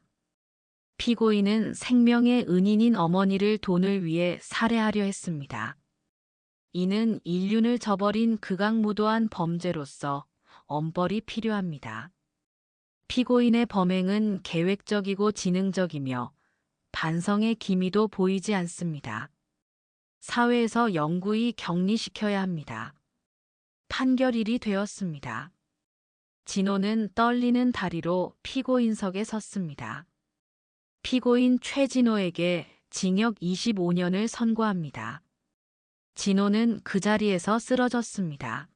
피고인은 생명의 은인인 어머니를 돈을 위해 살해하려 했습니다. 이는 인륜을 저버린 극악무도한 범죄로서 엄벌이 필요합니다. 피고인의 범행은 계획적이고 지능적이며 반성의 기미도 보이지 않습니다. 사회에서 영구히 격리시켜야 합니다. 판결일이 되었습니다. 진호는 떨리는 다리로 피고인석에 섰습니다. 피고인 최진호에게 징역 25년을 선고합니다. 진호는 그 자리에서 쓰러졌습니다.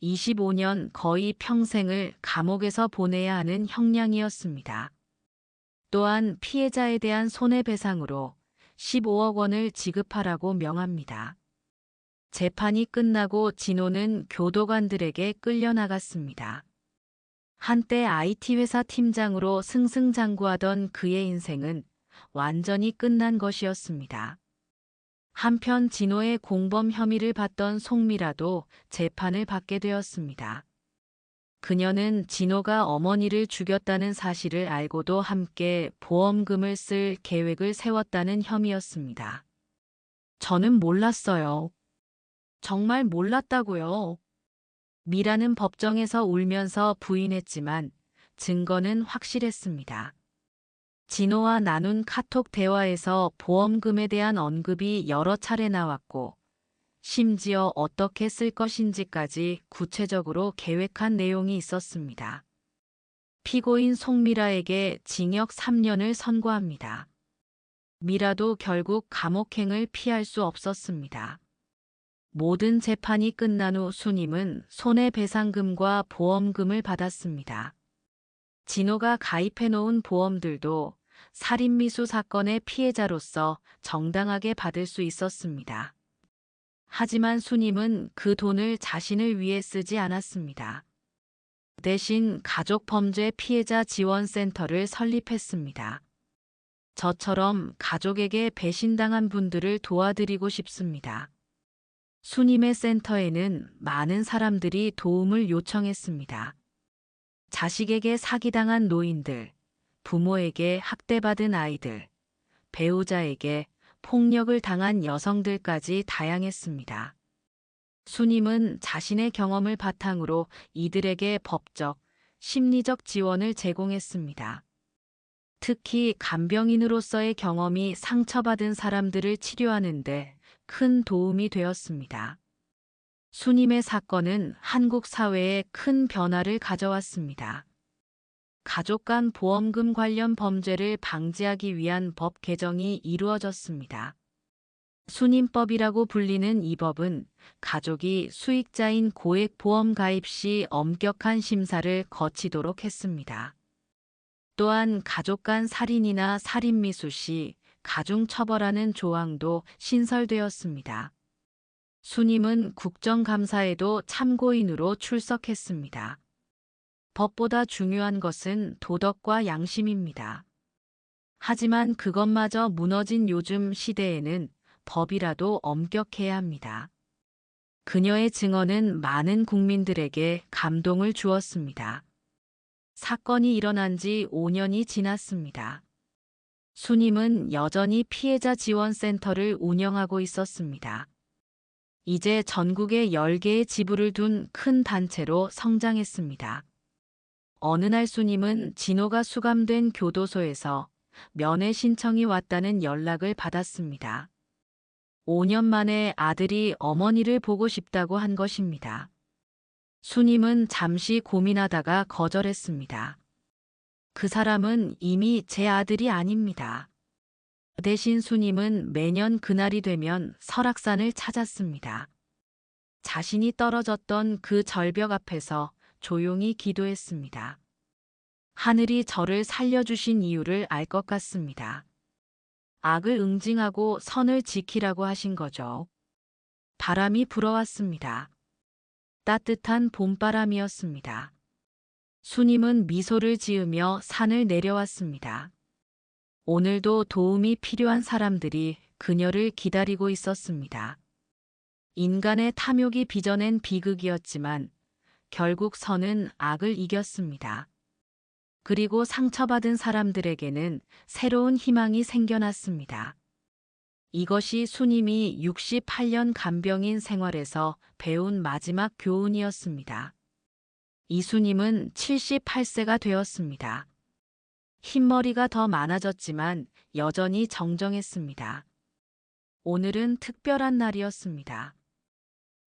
25년 거의 평생을 감옥에서 보내야 하는 형량이었습니다. 또한 피해자에 대한 손해배상으로 15억 원을 지급하라고 명합니다. 재판이 끝나고 진호는 교도관들에게 끌려나갔습니다. 한때 IT 회사 팀장으로 승승장구하던 그의 인생은 완전히 끝난 것이었습니다. 한편 진호의 공범 혐의를 받던 송미라도 재판을 받게 되었습니다. 그녀는 진호가 어머니를 죽였다는 사실을 알고도 함께 보험금을 쓸 계획을 세웠다는 혐의였습니다. 저는 몰랐어요. 정말 몰랐다고요. 미라는 법정에서 울면서 부인했지만 증거는 확실했습니다. 진호와 나눈 카톡 대화에서 보험금에 대한 언급이 여러 차례 나왔고 심지어 어떻게 쓸 것인지까지 구체적으로 계획한 내용이 있었습니다. 피고인 송미라에게 징역 3년을 선고합니다. 미라도 결국 감옥행을 피할 수 없었습니다. 모든 재판이 끝난 후 수님은 손해배상금과 보험금을 받았습니다. 진호가 가입해놓은 보험들도 살인미수 사건의 피해자로서 정당하게 받을 수 있었습니다. 하지만 수님은 그 돈을 자신을 위해 쓰지 않았습니다. 대신 가족범죄 피해자 지원센터를 설립했습니다. 저처럼 가족에게 배신당한 분들을 도와드리고 싶습니다. 수님의 센터에는 많은 사람들이 도움을 요청했습니다. 자식에게 사기당한 노인들, 부모에게 학대받은 아이들, 배우자에게 폭력을 당한 여성들까지 다양했습니다. 수님은 자신의 경험을 바탕으로 이들에게 법적, 심리적 지원을 제공했습니다. 특히 간병인으로서의 경험이 상처받은 사람들을 치료하는 데 큰 도움이 되었습니다. 수님의 사건은 한국 사회에 큰 변화를 가져왔습니다. 가족 간 보험금 관련 범죄를 방지하기 위한 법 개정이 이루어졌습니다. 수님법이라고 불리는 이 법은 가족이 수익자인 고액 보험 가입 시 엄격한 심사를 거치도록 했습니다. 또한 가족 간 살인이나 살인미수 시 가중처벌하는 조항도 신설되었습니다. 수님은 국정감사에도 참고인으로 출석했습니다. 법보다 중요한 것은 도덕과 양심입니다. 하지만 그것마저 무너진 요즘 시대에는 법이라도 엄격해야 합니다. 그녀의 증언은 많은 국민들에게 감동을 주었습니다. 사건이 일어난 지 5년이 지났습니다. 수님은 여전히 피해자 지원센터를 운영하고 있었습니다. 이제 전국에 10개의 지부를 둔 큰 단체로 성장했습니다. 어느 날 수님은 진호가 수감된 교도소에서 면회 신청이 왔다는 연락을 받았습니다. 5년 만에 아들이 어머니를 보고 싶다고 한 것입니다. 수님은 잠시 고민하다가 거절했습니다. 그 사람은 이미 제 아들이 아닙니다. 대신 수님은 매년 그날이 되면 설악산을 찾았습니다. 자신이 떨어졌던 그 절벽 앞에서 조용히 기도했습니다. 하늘이 저를 살려주신 이유를 알 것 같습니다. 악을 응징하고 선을 지키라고 하신 거죠. 바람이 불어왔습니다. 따뜻한 봄바람이었습니다. 수님은 미소를 지으며 산을 내려왔습니다. 오늘도 도움이 필요한 사람들이 그녀를 기다리고 있었습니다. 인간의 탐욕이 빚어낸 비극이었지만 결국 선은 악을 이겼습니다. 그리고 상처받은 사람들에게는 새로운 희망이 생겨났습니다. 이것이 수님이 68년 간병인 생활에서 배운 마지막 교훈이었습니다. 이수님은 78세가 되었습니다. 흰머리가 더 많아졌지만 여전히 정정했습니다. 오늘은 특별한 날이었습니다.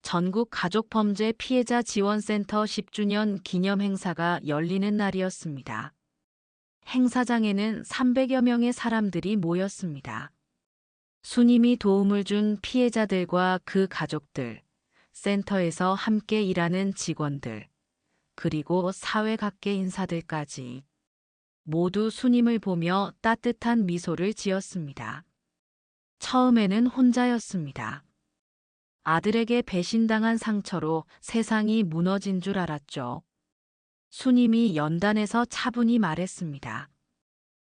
전국 가족범죄 피해자 지원센터 10주년 기념 행사가 열리는 날이었습니다. 행사장에는 300여 명의 사람들이 모였습니다. 수님이 도움을 준 피해자들과 그 가족들, 센터에서 함께 일하는 직원들, 그리고 사회 각계 인사들까지 모두 수님을 보며 따뜻한 미소를 지었습니다. 처음에는 혼자였습니다. 아들에게 배신당한 상처로 세상이 무너진 줄 알았죠. 수님이 연단에서 차분히 말했습니다.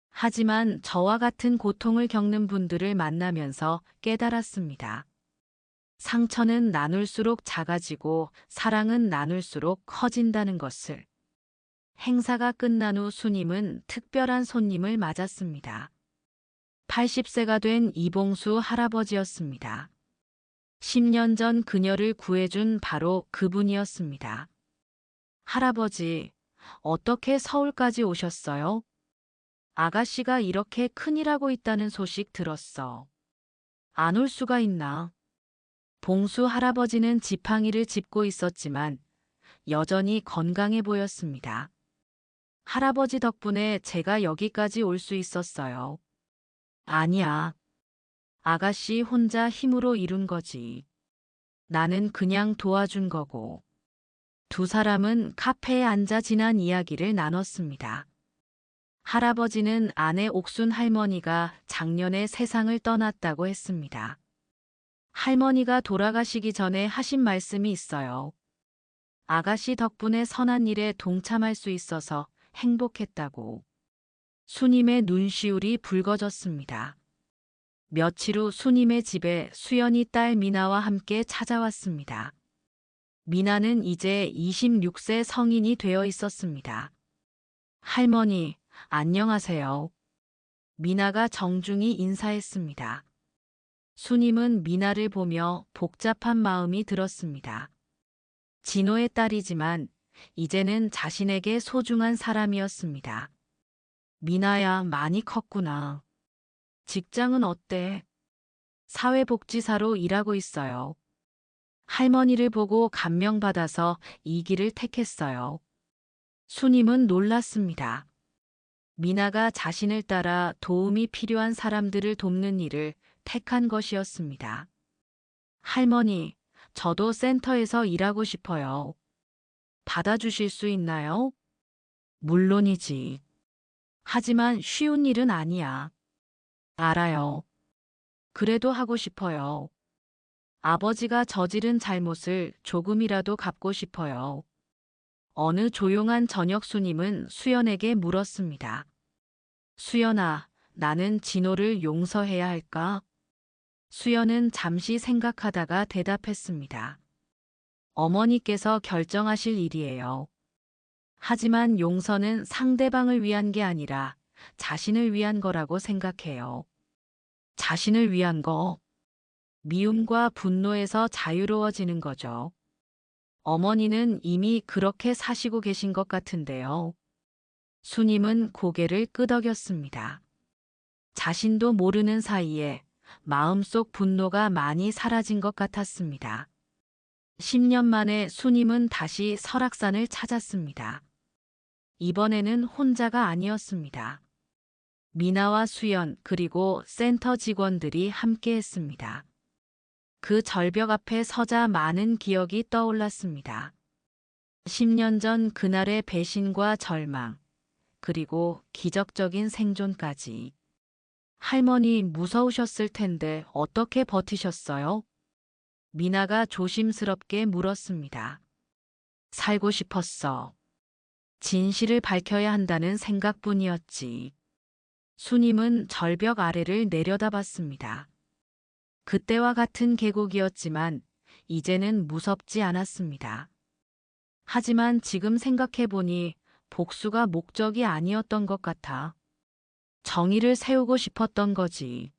하지만 저와 같은 고통을 겪는 분들을 만나면서 깨달았습니다. 상처는 나눌수록 작아지고 사랑은 나눌수록 커진다는 것을. 행사가 끝난 후 수님은 특별한 손님을 맞았습니다. 80세가 된 이봉수 할아버지였습니다. 10년 전 그녀를 구해준 바로 그분이었습니다. 할아버지, 어떻게 서울까지 오셨어요? 아가씨가 이렇게 큰일 하고 있다는 소식 들었어. 안 올 수가 있나? 봉수 할아버지는 지팡이를 짚고 있었지만 여전히 건강해 보였습니다. 할아버지 덕분에 제가 여기까지 올 수 있었어요. 아니야. 아가씨 혼자 힘으로 이룬 거지. 나는 그냥 도와준 거고. 두 사람은 카페에 앉아 지난 이야기를 나눴습니다. 할아버지는 아내 옥순 할머니가 작년에 세상을 떠났다고 했습니다. 할머니가 돌아가시기 전에 하신 말씀이 있어요. 아가씨 덕분에 선한 일에 동참할 수 있어서 행복했다고. 수님의 눈시울이 붉어졌습니다. 며칠 후 수님의 집에 수연이 딸 미나와 함께 찾아왔습니다. 미나는 이제 26세 성인이 되어 있었습니다. 할머니, 안녕하세요. 미나가 정중히 인사했습니다. 수님은 미나를 보며 복잡한 마음이 들었습니다. 진호의 딸이지만 이제는 자신에게 소중한 사람이었습니다. 미나야, 많이 컸구나. 직장은 어때? 사회복지사로 일하고 있어요. 할머니를 보고 감명받아서 이 길을 택했어요. 수님은 놀랐습니다. 미나가 자신을 따라 도움이 필요한 사람들을 돕는 일을 택한 것이었습니다. 할머니, 저도 센터에서 일하고 싶어요. 받아주실 수 있나요? 물론이지. 하지만 쉬운 일은 아니야. 알아요. 그래도 하고 싶어요. 아버지가 저지른 잘못을 조금이라도 갚고 싶어요. 어느 조용한 저녁 수님은 수연에게 물었습니다. 수연아, 나는 진호를 용서해야 할까? 수연은 잠시 생각하다가 대답했습니다. 어머니께서 결정하실 일이에요. 하지만 용서는 상대방을 위한 게 아니라 자신을 위한 거라고 생각해요. 자신을 위한 거. 미움과 분노에서 자유로워지는 거죠. 어머니는 이미 그렇게 사시고 계신 것 같은데요. 수님은 고개를 끄덕였습니다. 자신도 모르는 사이에 마음속 분노가 많이 사라진 것 같았습니다. 10년 만에 수님은 다시 설악산을 찾았습니다. 이번에는 혼자가 아니었습니다. 미나와 수연 그리고 센터 직원들이 함께했습니다. 그 절벽 앞에 서자 많은 기억이 떠올랐습니다. 10년 전 그날의 배신과 절망, 그리고 기적적인 생존까지. 할머니 무서우셨을 텐데 어떻게 버티셨어요? 미나가 조심스럽게 물었습니다. 살고 싶었어. 진실을 밝혀야 한다는 생각뿐이었지. 수님은 절벽 아래를 내려다봤습니다. 그때와 같은 계곡이었지만 이제는 무섭지 않았습니다. 하지만 지금 생각해보니 복수가 목적이 아니었던 것 같아. 정의를 세우고 싶었던 거지.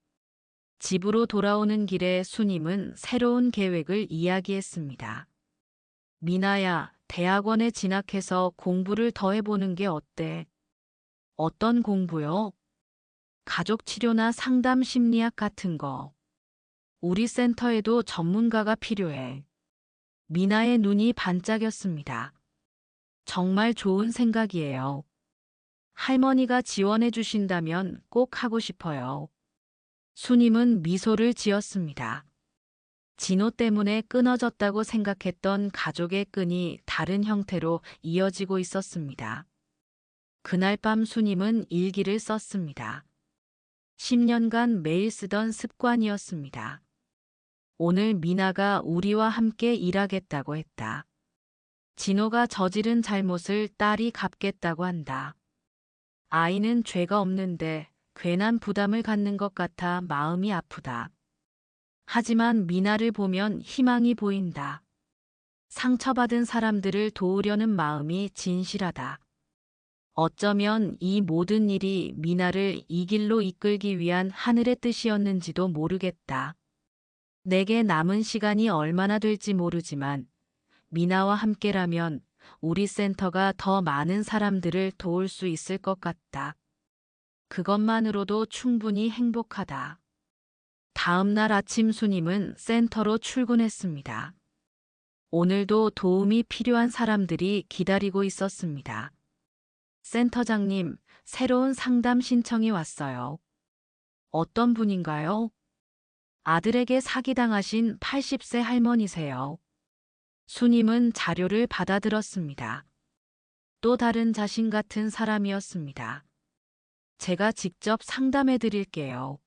집으로 돌아오는 길에 수님은 새로운 계획을 이야기했습니다. 미나야, 대학원에 진학해서 공부를 더 해보는 게 어때? 어떤 공부요? 가족 치료나 상담 심리학 같은 거. 우리 센터에도 전문가가 필요해. 미나의 눈이 반짝였습니다. 정말 좋은 생각이에요. 할머니가 지원해 주신다면 꼭 하고 싶어요. 수님은 미소를 지었습니다. 진호 때문에 끊어졌다고 생각했던 가족의 끈이 다른 형태로 이어지고 있었습니다. 그날 밤 수님은 일기를 썼습니다. 10년간 매일 쓰던 습관이었습니다. 오늘 미나가 우리와 함께 일하겠다고 했다. 진호가 저지른 잘못을 딸이 갚겠다고 한다. 아이는 죄가 없는데 괜한 부담을 갖는 것 같아 마음이 아프다. 하지만 미나를 보면 희망이 보인다. 상처받은 사람들을 도우려는 마음이 진실하다. 어쩌면 이 모든 일이 미나를 이 길로 이끌기 위한 하늘의 뜻이었는지도 모르겠다. 내게 남은 시간이 얼마나 될지 모르지만 미나와 함께라면 우리 센터가 더 많은 사람들을 도울 수 있을 것 같다. 그것만으로도 충분히 행복하다. 다음 날 아침 순임은 센터로 출근했습니다. 오늘도 도움이 필요한 사람들이 기다리고 있었습니다. 센터장님, 새로운 상담 신청이 왔어요. 어떤 분인가요? 아들에게 사기당하신 80세 할머니세요. 순임은 자료를 받아들었습니다. 또 다른 자신 같은 사람이었습니다. 제가 직접 상담해 드릴게요.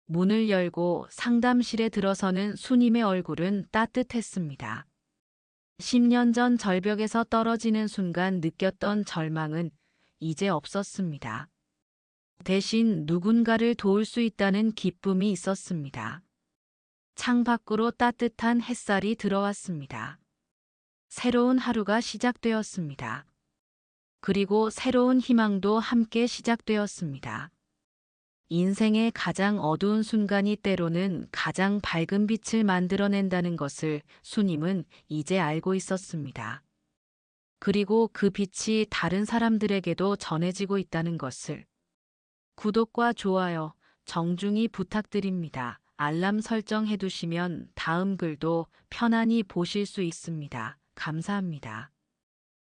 문을 열고 상담실에 들어서는 순임의 얼굴은 따뜻했습니다. 10년 전 절벽에서 떨어지는 순간 느꼈던 절망은 이제 없었습니다. 대신 누군가를 도울 수 있다는 기쁨이 있었습니다. 창밖으로 따뜻한 햇살이 들어왔습니다. 새로운 하루가 시작되었습니다. 그리고 새로운 희망도 함께 시작되었습니다. 인생의 가장 어두운 순간이 때로는 가장 밝은 빛을 만들어낸다는 것을 순임은 이제 알고 있었습니다. 그리고 그 빛이 다른 사람들에게도 전해지고 있다는 것을. 구독과 좋아요, 정중히 부탁드립니다. 알람 설정해 두시면 다음 글도 편안히 보실 수 있습니다. 감사합니다.